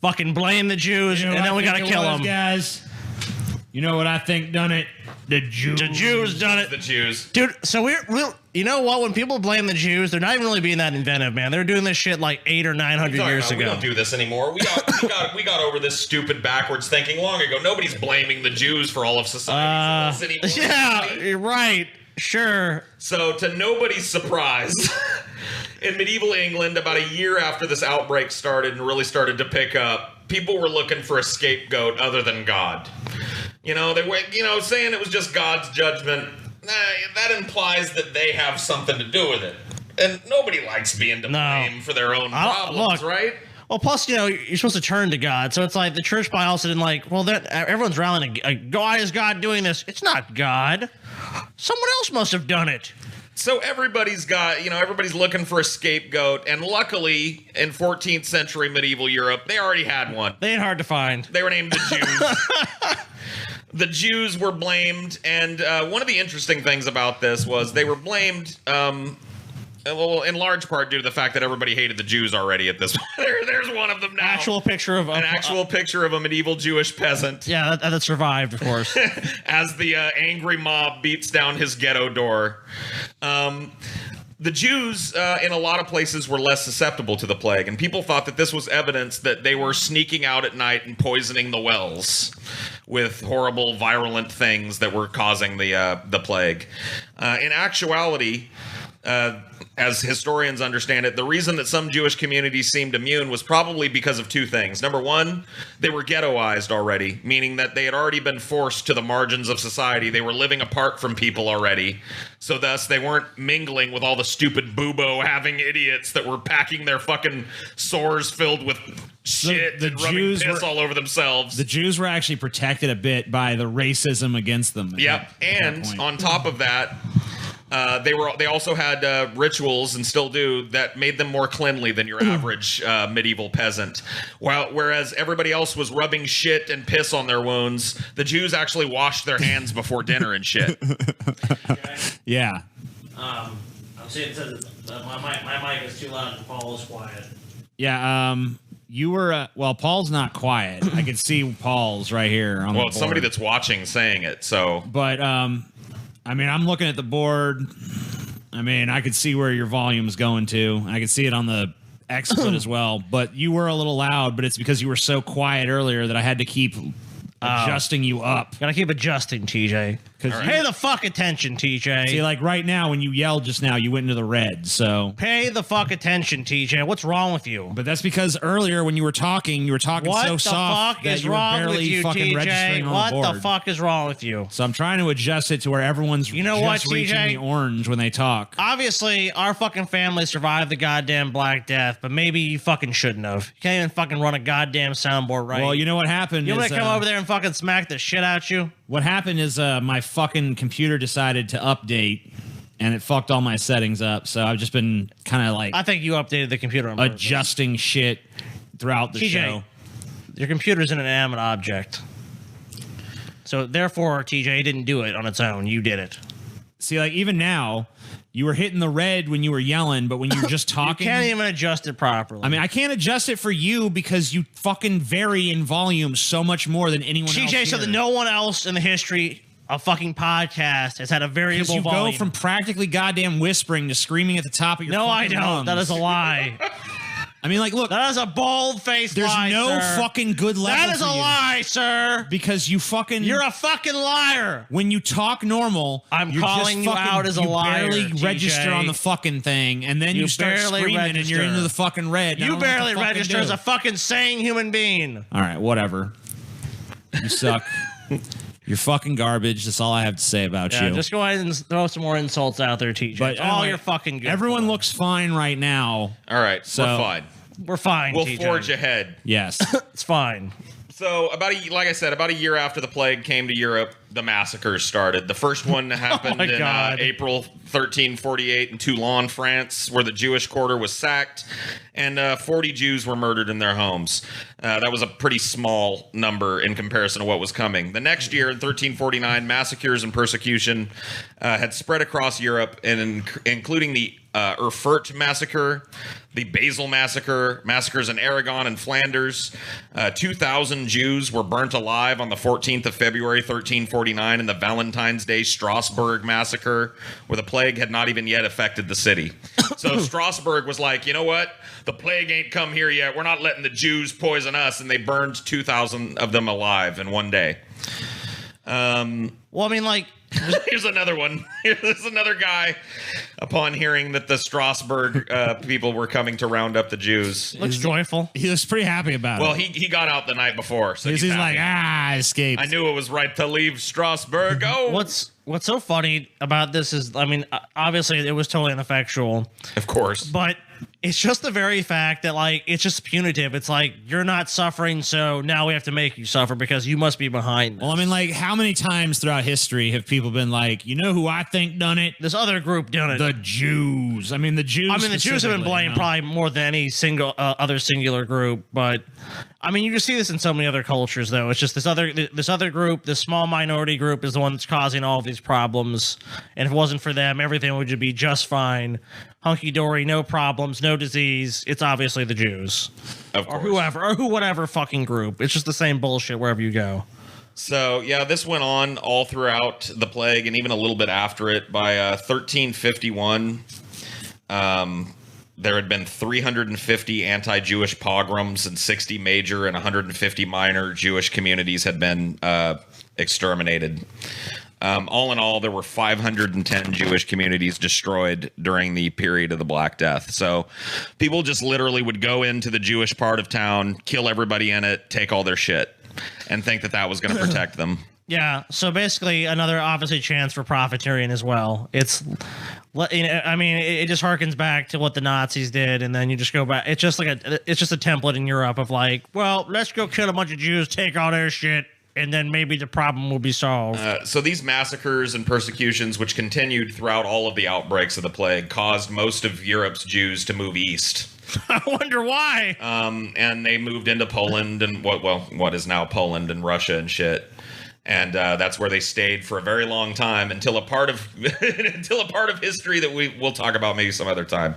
Fucking blame the Jews, and then we gotta kill them. Guys, you know what I think done it? The Jews. The Jews done it. The Jews. Dude, so we're you know what? When people blame the Jews, they're not even really being that inventive, man. They're doing this shit like 800 or 900 years ago. We don't do this anymore. We got over this stupid backwards thinking long ago. Nobody's blaming the Jews for all of society's anymore. Yeah, you're right. Sure. So, to nobody's surprise, in medieval England, about a year after this outbreak started and really started to pick up, people were looking for a scapegoat other than God. They were, saying it was just God's judgment. That implies that they have something to do with it. And nobody likes being to blame for their own problems, right? Well, plus, you're supposed to turn to God. So it's like the church by all of a sudden, like, well, everyone's rallying. Why is God doing this? It's not God. Someone else must have done it. So everybody's looking for a scapegoat. And luckily, in 14th century medieval Europe, they already had one. They ain't hard to find. They were named the Jews. The Jews were blamed, and one of the interesting things about this was they were blamed, in large part due to the fact that everybody hated the Jews already at this point. There's one of them now. Actual picture of a medieval Jewish peasant. Yeah, that survived, of course. As the angry mob beats down his ghetto door. The Jews, in a lot of places, were less susceptible to the plague, and people thought that this was evidence that they were sneaking out at night and poisoning the wells with horrible, virulent things that were causing the plague. In actuality, as historians understand it, the reason that some Jewish communities seemed immune was probably because of two things. Number one, they were ghettoized already, meaning that they had already been forced to the margins of society. They were living apart from people already. So thus, they weren't mingling with all the stupid bubo-having idiots that were packing their fucking sores filled with shit and rubbing piss all over themselves. The Jews were actually protected a bit by the racism against them. Yep, and on top of that, They also had rituals, and still do, that made them more cleanly than your average medieval peasant. Whereas everybody else was rubbing shit and piss on their wounds, the Jews actually washed their hands before dinner and shit. Yeah. I'm seeing it says my mic is too loud and Paul is quiet. Yeah. You were well. Paul's not quiet. I can see Paul's right here on the board. It's somebody that's watching saying it. So, but I mean, I'm looking at the board. I mean, I could see where your volume's going to. I could see it on the XSplit as well. But you were a little loud, but it's because you were so quiet earlier that I had to keep adjusting you up. Gotta keep adjusting, TJ. Pay the fuck attention, TJ. See, like right now, when you yelled just now, you went into the red. So pay the fuck attention, TJ. What's wrong with you? But that's because earlier when you were talking so soft that you were barely fucking registering on the board. What the fuck is wrong with you? So I'm trying to adjust it to where everyone's just reaching the orange when they talk. Obviously, our fucking family survived the goddamn Black Death, but maybe you fucking shouldn't have. You can't even fucking run a goddamn soundboard right. Well, you know what happened? You want to come over there and fucking smack the shit out you? What happened is my fucking computer decided to update, and it fucked all my settings up. So I've just been kind of like... I think you updated the computer on purpose. Adjusting shit throughout the show. Your computer's an inanimate object. So therefore, TJ didn't do it on its own. You did it. See, like even now, you were hitting the red when you were yelling, but when you were just talking... You can't even adjust it properly. I mean, I can't adjust it for you because you fucking vary in volume so much more than anyone else TJ, so here. that no one else in the history of fucking podcast has had a variable volume. You go from practically goddamn whispering to screaming at the top of your No, I fucking don't. lungs. That is a lie. I mean, like, look. That is a bold-faced lie, There's no fucking good level That is a lie, sir. Because you fucking... You're a fucking liar. When you talk normal, I'm you're calling just you out as a liar, You barely TJ. register on the fucking thing, and then you start screaming and you're into the fucking red. You barely register as a fucking sane human being. All right, whatever. You suck. You're fucking garbage. That's all I have to say about you. Just go ahead and throw some more insults out there, TJ. But all you're fucking good. Everyone looks fine right now. All right, So- we're fine. We're fine, We'll TJ. forge ahead. Yes. It's fine. So, like I said, about a year after the plague came to Europe, the massacres started. The first one happened in April 1348 in Toulon, France, where the Jewish quarter was sacked, and 40 Jews were murdered in their homes. That was a pretty small number in comparison to what was coming. The next year, in 1349, massacres and persecution had spread across Europe, and including the Erfurt massacre, the Basel massacre, massacres in Aragon and Flanders. 2,000 Jews were burnt alive on the 14th of February, 1349, in the Valentine's Day Strasbourg massacre, where the plague had not even yet affected the city. So Strasbourg was like, you know what? The plague ain't come here yet. We're not letting the Jews poison us. And they burned 2,000 of them alive in one day. Well, I mean, like... Here's another one. Here's another guy. Upon hearing that the Strasbourg people were coming to round up the Jews, looks joyful. He was pretty happy about it. Well, he got out the night before, so he's like, I escaped. I knew it was right to leave Strasbourg. Oh, What's so funny about this is, I mean, obviously it was totally ineffectual, of course, but it's just the very fact that, like, it's just punitive. It's like, you're not suffering, so now we have to make you suffer because you must be behind this. Well, I mean, like, how many times throughout history have people been like, you know who I think done it? This other group done it. The Jews. I mean, the Jews. I mean, the Jews have been blamed probably more than any single other singular group, but I mean, you can see this in so many other cultures, though. It's just this other group, this small minority group, is the one that's causing all of these problems. And if it wasn't for them, everything would be just fine, hunky dory, no problems, no disease. It's obviously the Jews, of course, or whatever fucking group. It's just the same bullshit wherever you go. So, yeah, this went on all throughout the plague and even a little bit after it. By 1351, there had been 350 anti-Jewish pogroms, and 60 major and 150 minor Jewish communities had been exterminated. All in all, there were 510 Jewish communities destroyed during the period of the Black Death. So people just literally would go into the Jewish part of town, kill everybody in it, take all their shit, and think that that was going to protect them. Yeah, so basically another obviously chance for profiteering as well. It's, you know, I mean, it just harkens back to what the Nazis did, and then you just go back. It's just like it's just a template in Europe of like, well, let's go kill a bunch of Jews, take all their shit. and then maybe the problem will be solved. So these massacres and persecutions, which continued throughout all of the outbreaks of the plague, caused most of Europe's Jews to move east. I wonder why. And they moved into Poland and what is now Poland and Russia and shit. And that's where they stayed for a very long time until a part of history that we'll talk about maybe some other time.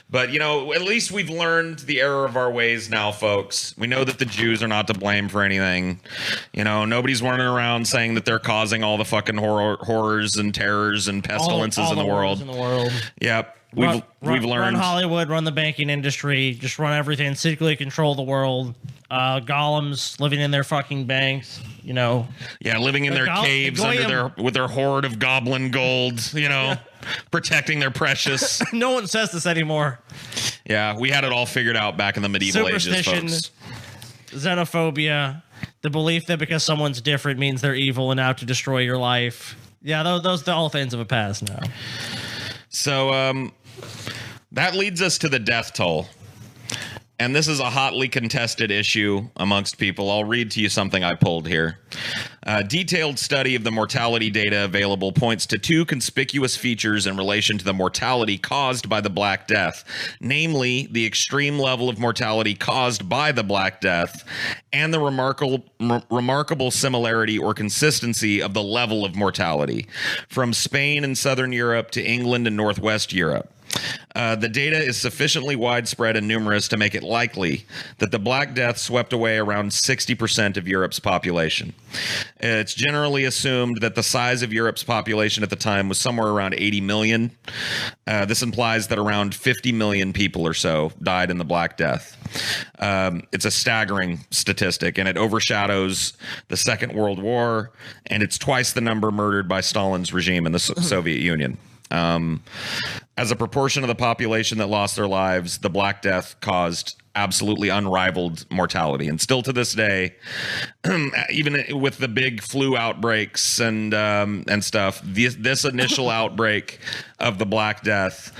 But, at least we've learned the error of our ways now, folks. We know that the Jews are not to blame for anything. Nobody's running around saying that they're causing all the fucking horrors and terrors and pestilences in the world. Yep. We've learned. Run Hollywood, run the banking industry, just run everything, secretly control the world. Golems living in their fucking banks, Yeah, living in their caves with their hoard of goblin gold, protecting their precious. No one says this anymore. Yeah, we had it all figured out back in the medieval ages, Superstition, folks. xenophobia, the belief that because someone's different means they're evil and out to destroy your life. Yeah, those are all things of the past now. So, that leads us to the death toll. And this is a hotly contested issue amongst people. I'll read to you something I pulled here. A detailed study of the mortality data available points to two conspicuous features in relation to the mortality caused by the Black Death, namely the extreme level of mortality caused by the Black Death and the remarkable similarity or consistency of the level of mortality from Spain and Southern Europe to England and Northwest Europe. The data is sufficiently widespread and numerous to make it likely that the Black Death swept away around 60% of Europe's population. It's generally assumed that the size of Europe's population at the time was somewhere around 80 million. This implies that around 50 million people or so died in the Black Death. It's a staggering statistic, and it overshadows the Second World War, and it's twice the number murdered by Stalin's regime in the Soviet Union. As a proportion of the population that lost their lives, the Black Death caused absolutely unrivaled mortality. And still to this day, even with the big flu outbreaks and stuff, this initial outbreak of the Black Death,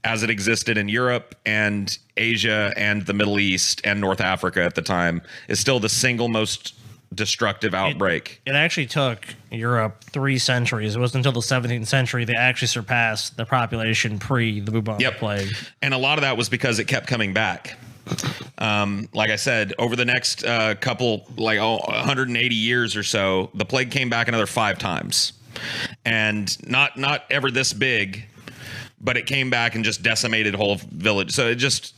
as it existed in Europe and Asia and the Middle East and North Africa at the time, is still the single most destructive outbreak. It actually took Europe 3 centuries. It wasn't until the 17th century they actually surpassed the population pre the bubonic plague. And a lot of that was because it kept coming back. Like I said, over the next couple, 180 years or so, the plague came back another 5 times, and not ever this big. But it came back and just decimated whole village. So it just,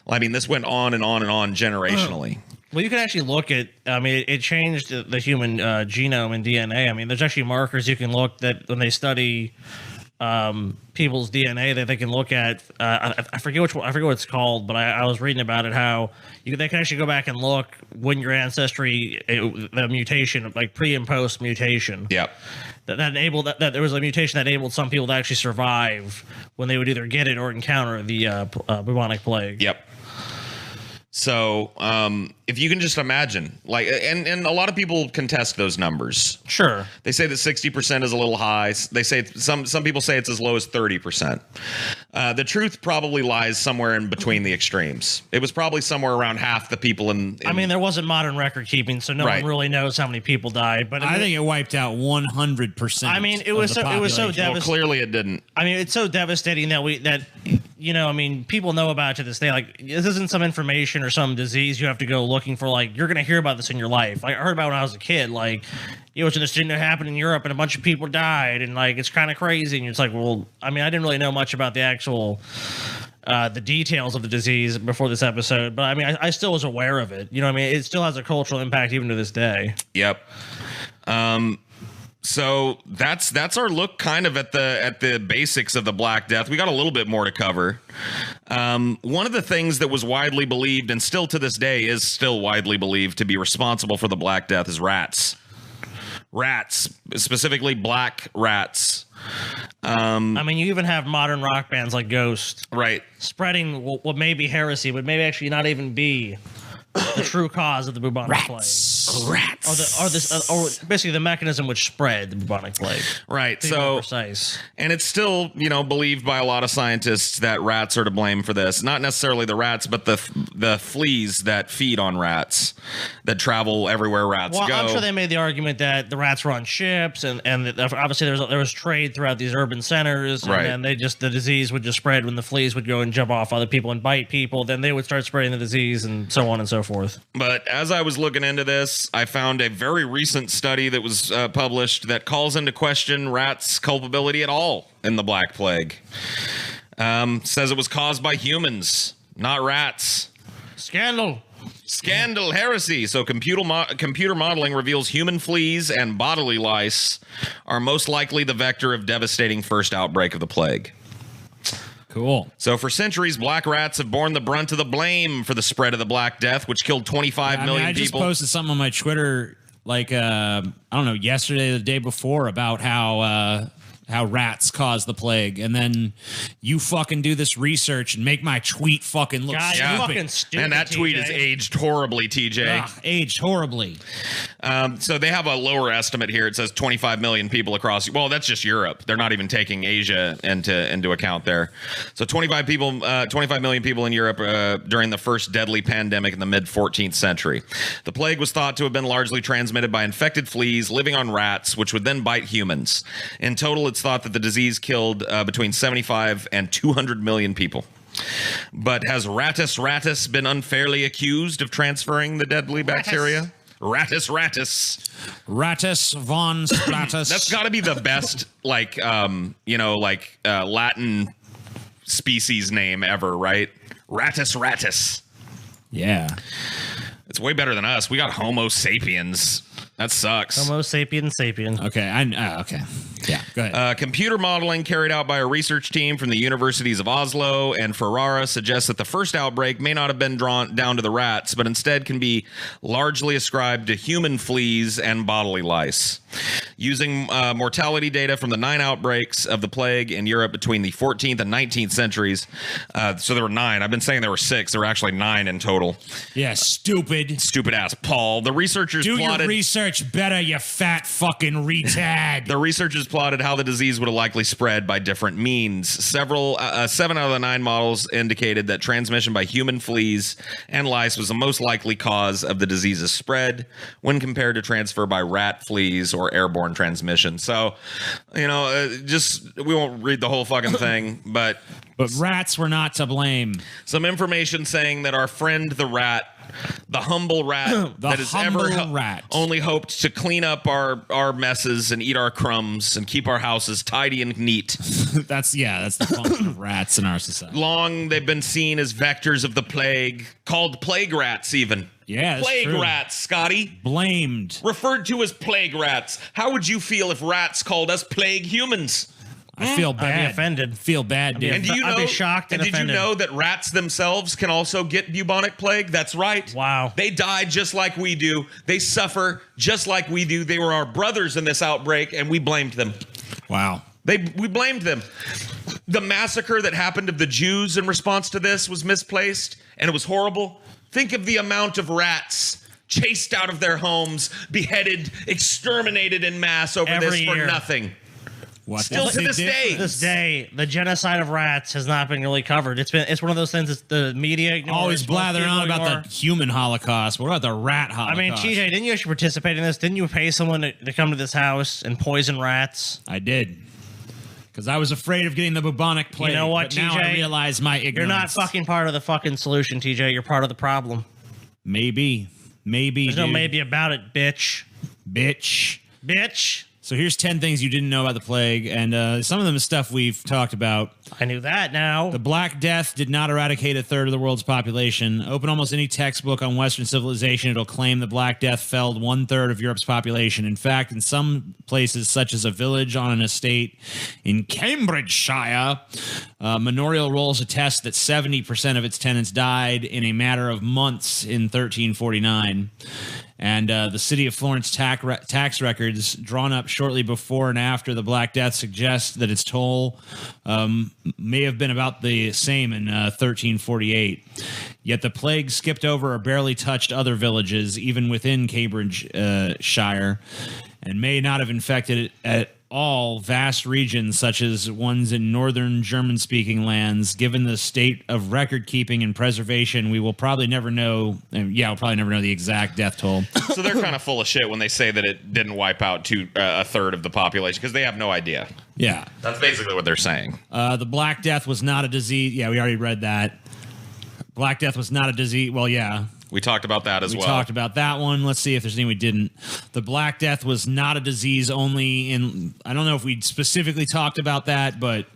this went on and on and on generationally. Well, you can actually look at, it changed the human genome and DNA. There's actually markers you can look that when they study people's DNA that they can look at. I forget what it's called, but I was reading about it, how they can actually go back and look when your ancestry, the mutation, like pre and post mutation. Yep. That enabled that there was a mutation that enabled some people to actually survive when they would either get it or encounter the bubonic plague. Yep. So, if you can just imagine, and a lot of people contest those numbers. Sure. They say that 60% is a little high. They say some people say it's as low as 30%. The truth probably lies somewhere in between the extremes. It was probably somewhere around half the people in there wasn't modern record keeping, so no one really knows how many people died. But I think it wiped out 100%. It was so devastating. Well, clearly it didn't. It's so devastating that people know about it to this day. Like, this isn't some information or some disease you have to go looking for. Like, you're gonna hear about this in your life. Like, I heard about it when I was a kid. Like, it's this thing that happened in Europe and a bunch of people died, and it's kind of crazy. And it's like, well, I didn't really know much about the actual the details of the disease before this episode, but I still was aware of it. It still has a cultural impact even to this day. Yep. So that's our look kind of at the basics of the Black Death. We got a little bit more to cover. One of the things that was widely believed, and still to this day is still widely believed, to be responsible for the Black Death is rats. Rats, specifically black rats. You even have modern rock bands like Ghost, right, spreading what may be heresy, but maybe actually not even be the true cause of the bubonic plague. rats. Or basically the mechanism which spread the bubonic plague. Right. To be more So, precise. and it's still, believed by a lot of scientists that rats are to blame for this. Not necessarily the rats, but the fleas that feed on rats that travel everywhere rats Well, go. I'm sure they made the argument that the rats were on ships, and that obviously there was trade throughout these urban centers, and Right. then the disease would just spread when the fleas would go and jump off other people and bite people. Then they would start spreading the disease, and so on and so forth. But as I was looking into this, I found a very recent study that was published that calls into question rats' culpability at all in the Black Plague. Says it was caused by humans, not rats. Scandal. Scandal, heresy. So computer modeling reveals human fleas and bodily lice are most likely the vector of devastating first outbreak of the plague. Cool. So for centuries, black rats have borne the brunt of the blame for the spread of the Black Death, which killed 25 million I just people. posted something on my Twitter, I don't know, yesterday or the day before about how rats cause the plague, and then you fucking do this research and make my tweet fucking look God, stupid. you fucking stupid. And that tweet is TJ. aged horribly, TJ. Ugh, aged horribly. So they have a lower estimate here. It says 25 million people across. Well, that's just Europe. They're not even taking Asia into account there. So 25 million people in Europe during the first deadly pandemic in the mid 14th century. The plague was thought to have been largely transmitted by infected fleas living on rats, which would then bite humans. In total, it's thought that the disease killed between 75 and 200 million people. But has Rattus rattus been unfairly accused of transferring the deadly bacteria? Rattus Rattus von Splatus. That's got to be the best, Latin species name ever, right? Rattus. Yeah. It's way better than us. We got Homo sapiens. That sucks. Homo sapien. Okay. Okay. Yeah. Go ahead. Computer modeling carried out by a research team from the universities of Oslo and Ferrara suggests that the first outbreak may not have been drawn down to the rats, but instead can be largely ascribed to human fleas and bodily lice. Using mortality data from the 9 outbreaks of the plague in Europe between the 14th and 19th centuries, so there were 9. I've been saying there were 6. There were actually 9 in total. Yeah. Stupid. Stupid ass Paul. The researchers Do plotted. your research better, you fat fucking retard. The researchers plotted how the disease would have likely spread by different means. 7 out of the 9 models indicated that transmission by human fleas and lice was the most likely cause of the disease's spread when compared to transfer by rat fleas or airborne transmission. So, we won't read the whole fucking thing, but rats were not to blame. some information saying that our friend the rat, the humble rat that has only hoped to clean up our messes and eat our crumbs and keep our houses tidy and neat. That's the function of rats in our society. Long they've been seen as vectors of the plague, called plague rats even. Yeah, that's plague true. rats, Scotty. Blamed. Referred to as plague rats. How would you feel if rats called us plague humans? I feel bad. I'd be offended. Feel bad, dude. And do you know? I'd be shocked and did you offended. know that rats themselves can also get bubonic plague? That's right. Wow. They die just like we do. They suffer just like we do. They were our brothers in this outbreak, and we blamed them. Wow. We blamed them. The massacre that happened of the Jews in response to this was misplaced, and it was horrible. Think of the amount of rats chased out of their homes, beheaded, exterminated in mass over Every this for year. nothing. What Still to this day. To this day, the genocide of rats has not been really covered. It's one of those things that the media ignores. Always blathering on about ignore. the human Holocaust. What about the rat I Holocaust? mean, TJ, didn't you actually participate in this? Didn't you pay someone to come to this house and poison rats? I did. Because I was afraid of getting the bubonic plague. You know what, but now I TJ? realize my ignorance. You're not fucking part of the fucking solution, TJ. You're part of the problem. Maybe. There's no dude. maybe about it, bitch. Bitch. So here's 10 things you didn't know about the plague, and some of them is stuff we've talked about. I knew that now. The Black Death did not eradicate a third of the world's population. Open almost any textbook on Western civilization, it'll claim the Black Death felled 1/3 of Europe's population. In fact, in some places, such as a village on an estate in Cambridgeshire, manorial rolls attest that 70% of its tenants died in a matter of months in 1349. And the city of Florence tax records drawn up shortly before and after the Black Death suggest that its toll may have been about the same in 1348. Yet the plague skipped over or barely touched other villages, even within Cambridgeshire, and may not have infected at all vast regions such as ones in northern German-speaking lands. Given the state of record-keeping and preservation, we will probably never know. We'll probably never know the exact death toll. So they're kind of full of shit when they say that it didn't wipe out a third of the population because they have no idea. Yeah, That's basically what they're saying. the Black Death was not a disease. Yeah, we already read that. Black Death was not a disease. Well, yeah. We talked about that as well. We talked about that one. Let's see if there's any we didn't. The Black Death was not a disease only in... I don't know if we specifically talked about that, but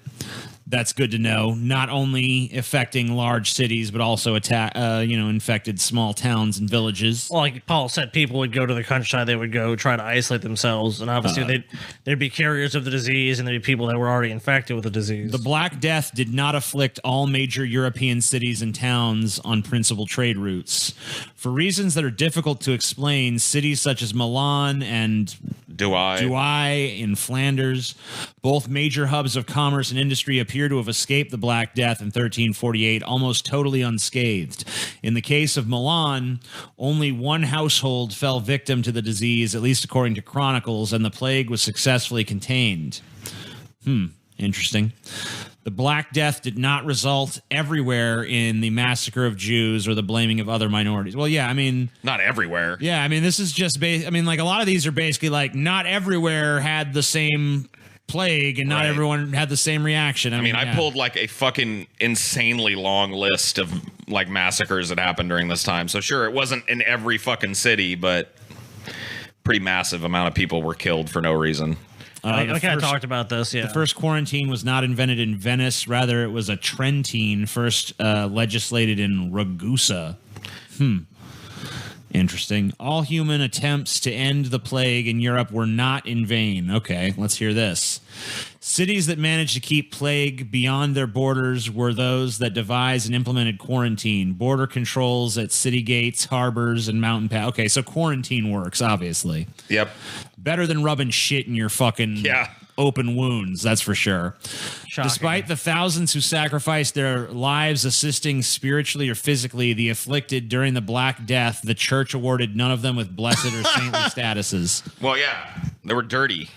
that's good to know. Not only affecting large cities, but also infected small towns and villages. Well, like Paul said, people would go to the countryside. They would go try to isolate themselves, and obviously they'd be carriers of the disease, and there'd be people that were already infected with the disease. The Black Death did not afflict all major European cities and towns on principal trade routes. For reasons that are difficult to explain, cities such as Milan and Douai in Flanders, both major hubs of commerce and industry, appear to have escaped the Black Death in 1348 almost totally unscathed. In the case of Milan, only one household fell victim to the disease, at least according to chronicles, and the plague was successfully contained. Interesting. The Black Death did not result everywhere in the massacre of Jews or the blaming of other minorities. Well, yeah, I mean... Not everywhere. Yeah, I mean, this is just... like, a lot of these are basically like, not everywhere had the same plague and not everyone had the same reaction. I mean, I pulled like a fucking insanely long list of like massacres that happened during this time. So sure, it wasn't in every fucking city, but pretty massive amount of people were killed for no reason. I kind of talked about this, yeah. The first quarantine was not invented in Venice. Rather, it was a Trentine first legislated in Ragusa. Interesting. All human attempts to end the plague in Europe were not in vain. Okay, let's hear this. Cities that managed to keep plague beyond their borders were those that devised and implemented quarantine, border controls at city gates, harbors, and mountain pass. Okay, so quarantine works, obviously. Yep. Better than rubbing shit in your fucking open wounds, that's for sure. Shocking. Despite the thousands who sacrificed their lives assisting spiritually or physically the afflicted during the Black Death, the church awarded none of them with blessed or saintly statuses. Well, yeah, they were dirty.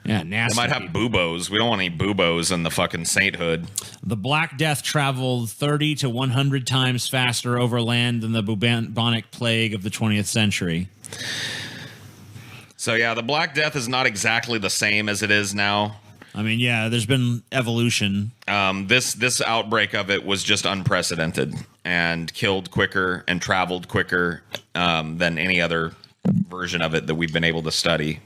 Yeah, nasty. They might have buboes. We don't want any buboes in the fucking sainthood. The Black Death traveled 30 to 100 times faster over land than the bubonic plague of the 20th century. So yeah, the Black Death is not exactly the same as it is now. I mean, yeah, there's been evolution. This outbreak of it was just unprecedented and killed quicker and traveled quicker than any other version of it that we've been able to study.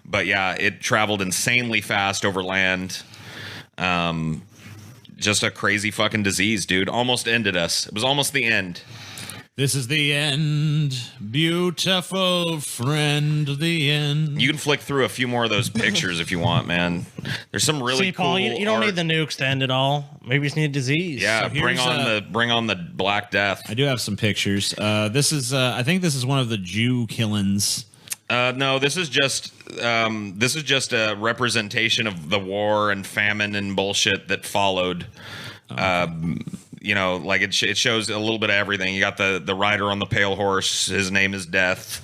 But yeah, it traveled insanely fast over land. Just a crazy fucking disease, dude. Almost ended us. It was almost the end. This is the end, beautiful friend, the end. You can flick through a few more of those pictures if you want, man. There's some really cool Paul, you don't need the nukes to end it all. Maybe you just need a disease. Yeah, So bring on the Black Death. I do have some pictures. This is, I think this is one of the Jew killings. No, this is just a representation of the war and famine and bullshit that followed. You know, like it shows a little bit of everything. You got the rider on the pale horse. His name is Death.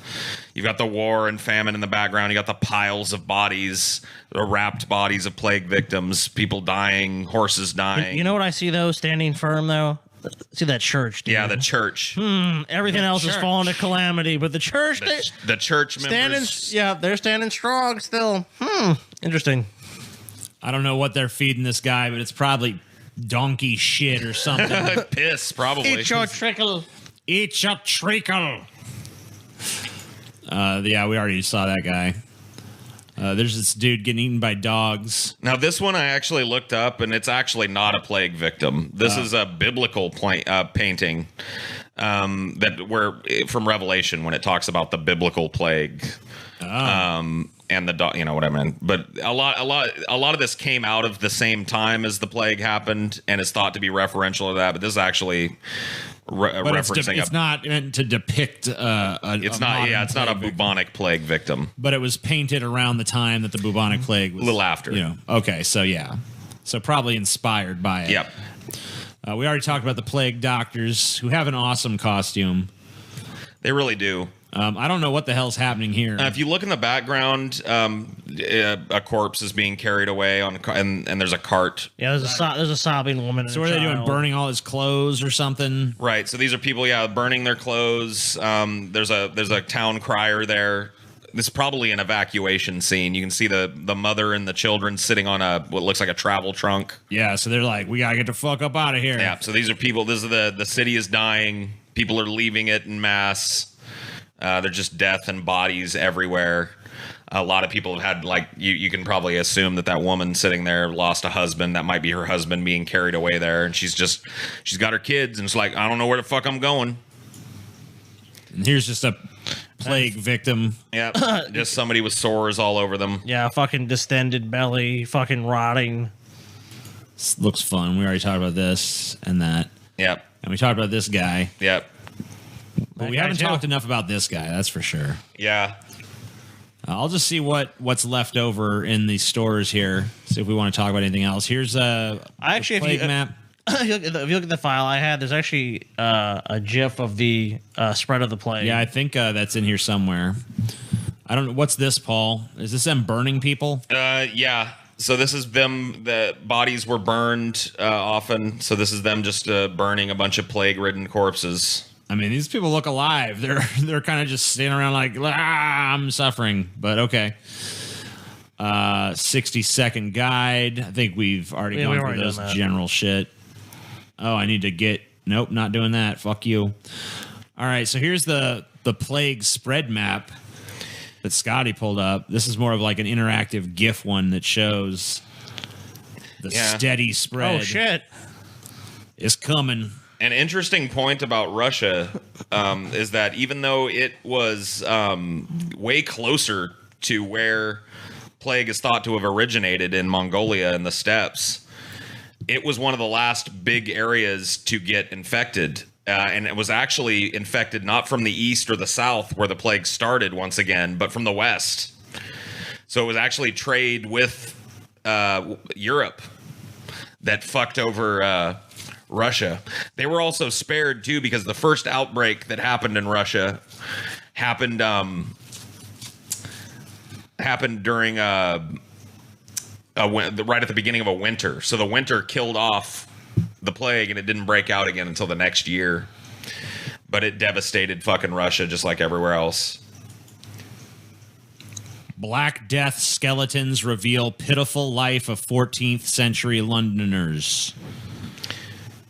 You've got the war and famine in the background. You got the piles of bodies, the wrapped bodies of plague victims, people dying, horses dying. You know what I see, though, standing firm, though? See that church, dude. Yeah, the church. Everything else is falling to calamity, but the church, The church members. they're standing strong still. Interesting. I don't know what they're feeding this guy, but it's probably donkey shit or something. Piss, probably. Eat your trickle. Eat your treacle. Yeah, we already saw that guy. There's this dude getting eaten by dogs. Now, this one I actually looked up, and it's actually not a plague victim. This is a biblical painting from Revelation when it talks about the biblical plague. And the dog, you know what I mean. But a lot of this came out of the same time as the plague happened, and is thought to be referential to that. But this is actually referencing. It's not meant to depict. It's not a bubonic plague victim. But it was painted around the time that the bubonic plague was a little after. You know, okay, so yeah, so probably inspired by it. Yep. We already talked about the plague doctors who have an awesome costume. They really do. I don't know what the hell's happening here. If you look in the background, a corpse is being carried away and there's a cart. Yeah, there's a sobbing woman. So what are they doing? Burning all his clothes or something? Right. So these are people, burning their clothes. There's a town crier there. This is probably an evacuation scene. You can see the mother and the children sitting on what looks like a travel trunk. Yeah. So they're like, we gotta get the fuck up out of here. Yeah. So these are people. This is the city is dying. People are leaving it en masse. They're just death and bodies everywhere. A lot of people have had, you can probably assume that woman sitting there lost a husband. That might be her husband being carried away there. And she's got her kids and it's like, I don't know where the fuck I'm going. And here's just a plague victim. Yep. Just somebody with sores all over them. Yeah, fucking distended belly, fucking rotting. This looks fun. We already talked about this and that. Yep. And we talked about this guy. Yep. But we haven't talked enough about this guy, that's for sure. Yeah. I'll just see what's left over in the stores here. See if we want to talk about anything else. Here's a plague map. If you look at the file I had, there's actually a GIF of the spread of the plague. Yeah, I think that's in here somewhere. I don't know. What's this, Paul? Is this them burning people? Yeah. So this is them. The bodies were burned often. So this is them just burning a bunch of plague-ridden corpses. I mean, these people look alive. They're kind of just standing around like, I'm suffering. But okay. 60-second guide. I think we've already gone through this general shit. Oh, I need to get... Nope, not doing that. Fuck you. All right, so here's the plague spread map that Scotty pulled up. This is more of like an interactive GIF one that shows the steady spread. Oh, shit. It's coming. An interesting point about Russia is that even though it was way closer to where plague is thought to have originated in Mongolia and the steppes, it was one of the last big areas to get infected. And it was actually infected not from the east or the south where the plague started once again, but from the west. So it was actually trade with Europe that fucked over Russia. They were also spared too because the first outbreak that happened in Russia happened during right at the beginning of a winter. So the winter killed off the plague and it didn't break out again until the next year. But it devastated fucking Russia just like everywhere else. Black Death skeletons reveal pitiful life of 14th century Londoners.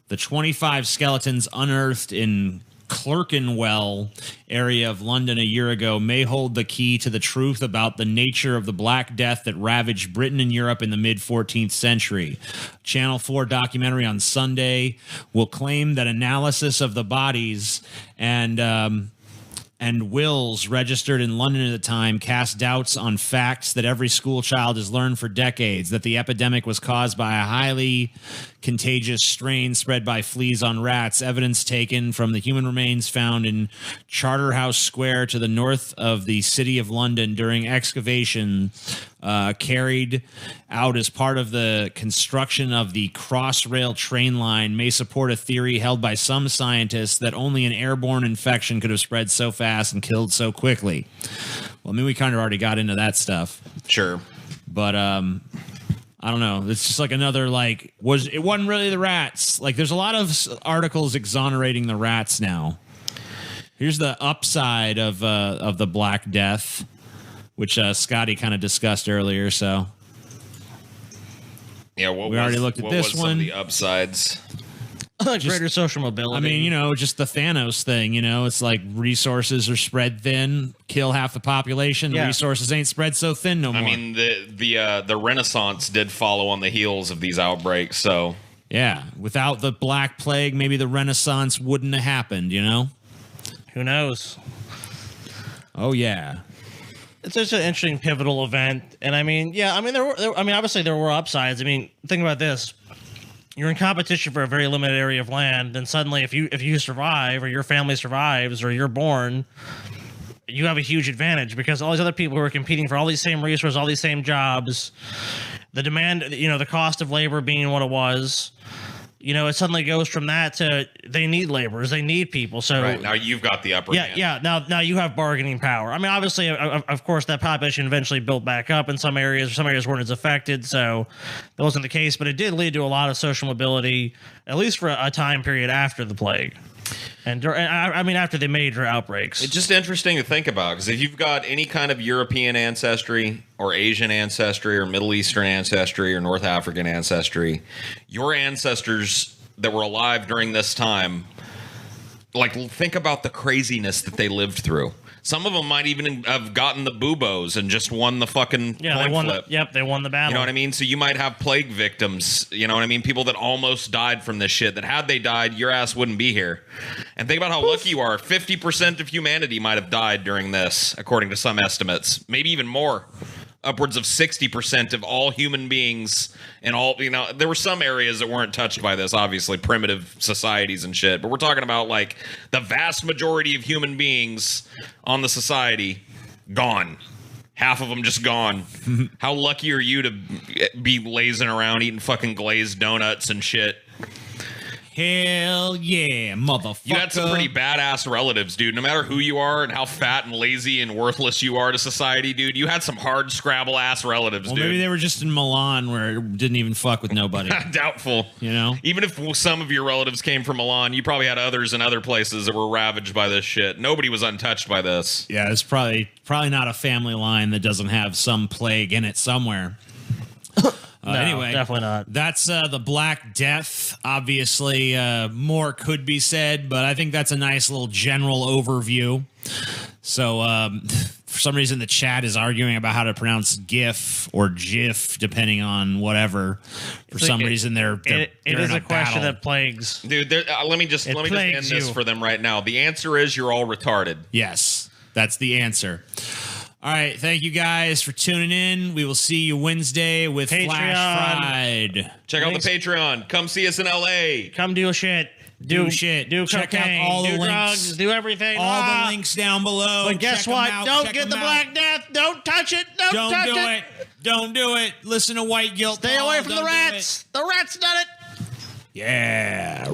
The 25 skeletons unearthed in Clerkenwell area of London a year ago may hold the key to the truth about the nature of the Black Death that ravaged Britain and Europe in the mid-14th century. Channel 4 documentary on Sunday will claim that analysis of the bodies and wills registered in London at the time cast doubts on facts that every school child has learned for decades, that the epidemic was caused by a highly contagious strain spread by fleas on rats. Evidence taken from the human remains found in Charterhouse Square to the north of the city of London during excavation carried out as part of the construction of the Crossrail train line may support a theory held by some scientists that only an airborne infection could have spread so fast and killed so quickly. Well, I mean, we kind of already got into that stuff. Sure. But I don't know. It's just like another it wasn't really the rats. Like there's a lot of articles exonerating the rats now. Here's the upside of the Black Death, which Scotty kind of discussed earlier. So yeah, we already looked at this one. Some of the upsides. Greater social mobility. I mean, just the Thanos thing. It's like resources are spread thin, kill half the population. Yeah. Resources ain't spread so thin no more. I mean, the Renaissance did follow on the heels of these outbreaks. So yeah, without the Black Plague, maybe the Renaissance wouldn't have happened. Who knows? Oh yeah. It's just an interesting pivotal event, and obviously there were upsides. I mean, think about this: you're in competition for a very limited area of land, then suddenly, if you survive, or your family survives, or you're born, you have a huge advantage because all these other people who are competing for all these same resources, all these same jobs, the demand, the cost of labor being what it was, it suddenly goes from that to they need laborers, they need people. So Right, now you've got the upper hand. yeah. Now you have bargaining power. I mean, obviously, of course, that population eventually built back up in some areas. Some areas weren't as affected, so that wasn't the case. But it did lead to a lot of social mobility, at least for a time period after the plague, and I mean after the major outbreaks. It's just interesting to think about, because if you've got any kind of European ancestry or Asian ancestry or Middle Eastern ancestry or North African ancestry, your ancestors that were alive during this time, like, think about the craziness that they lived through. Some of them might even have gotten the buboes and just won the fucking coin flip. They won the battle. You know what I mean? So you might have plague victims, you know what I mean? People that almost died from this shit, that had they died, your ass wouldn't be here. And think about how lucky you are. 50% of humanity might have died during this, according to some estimates. Maybe even more. Upwards of 60% of all human beings and all, there were some areas that weren't touched by this, obviously, primitive societies and shit. But we're talking about, like, the vast majority of human beings on the society gone. Half of them just gone. How lucky are you to be lazing around eating fucking glazed donuts and shit? Hell yeah, motherfucker. You had some pretty badass relatives, dude. No matter who you are and how fat and lazy and worthless you are to society, dude, you had some hard scrabble ass relatives, dude. Maybe they were just in Milan where it didn't even fuck with nobody. Doubtful. Even if some of your relatives came from Milan, you probably had others in other places that were ravaged by this shit. Nobody was untouched by this. Yeah, it's probably not a family line that doesn't have some plague in it somewhere. No, anyway, definitely not. That's the Black Death. Obviously, more could be said, but I think that's a nice little general overview. So, for some reason, the chat is arguing about how to pronounce GIF or GIF, depending on whatever. For some reason, they're it is in a question battle. that plagues. Dude, let me just end this for them right now. The answer is you're all retarded. Yes, that's the answer. All right, thank you guys for tuning in. We will see you Wednesday with Patreon. Flash Fried. Check out the Patreon. Come see us in LA. Come do shit. Do shit. Do Check out cocaine. all the do links. drugs. Do everything. All the links down below. But guess Check 'em what? out. Don't Check get 'em the out. Black Death. Don't touch it. Don't touch do it. Don't do it. Listen to White Guilt. Stay away from Don't the do rats. The rats done it. Yeah.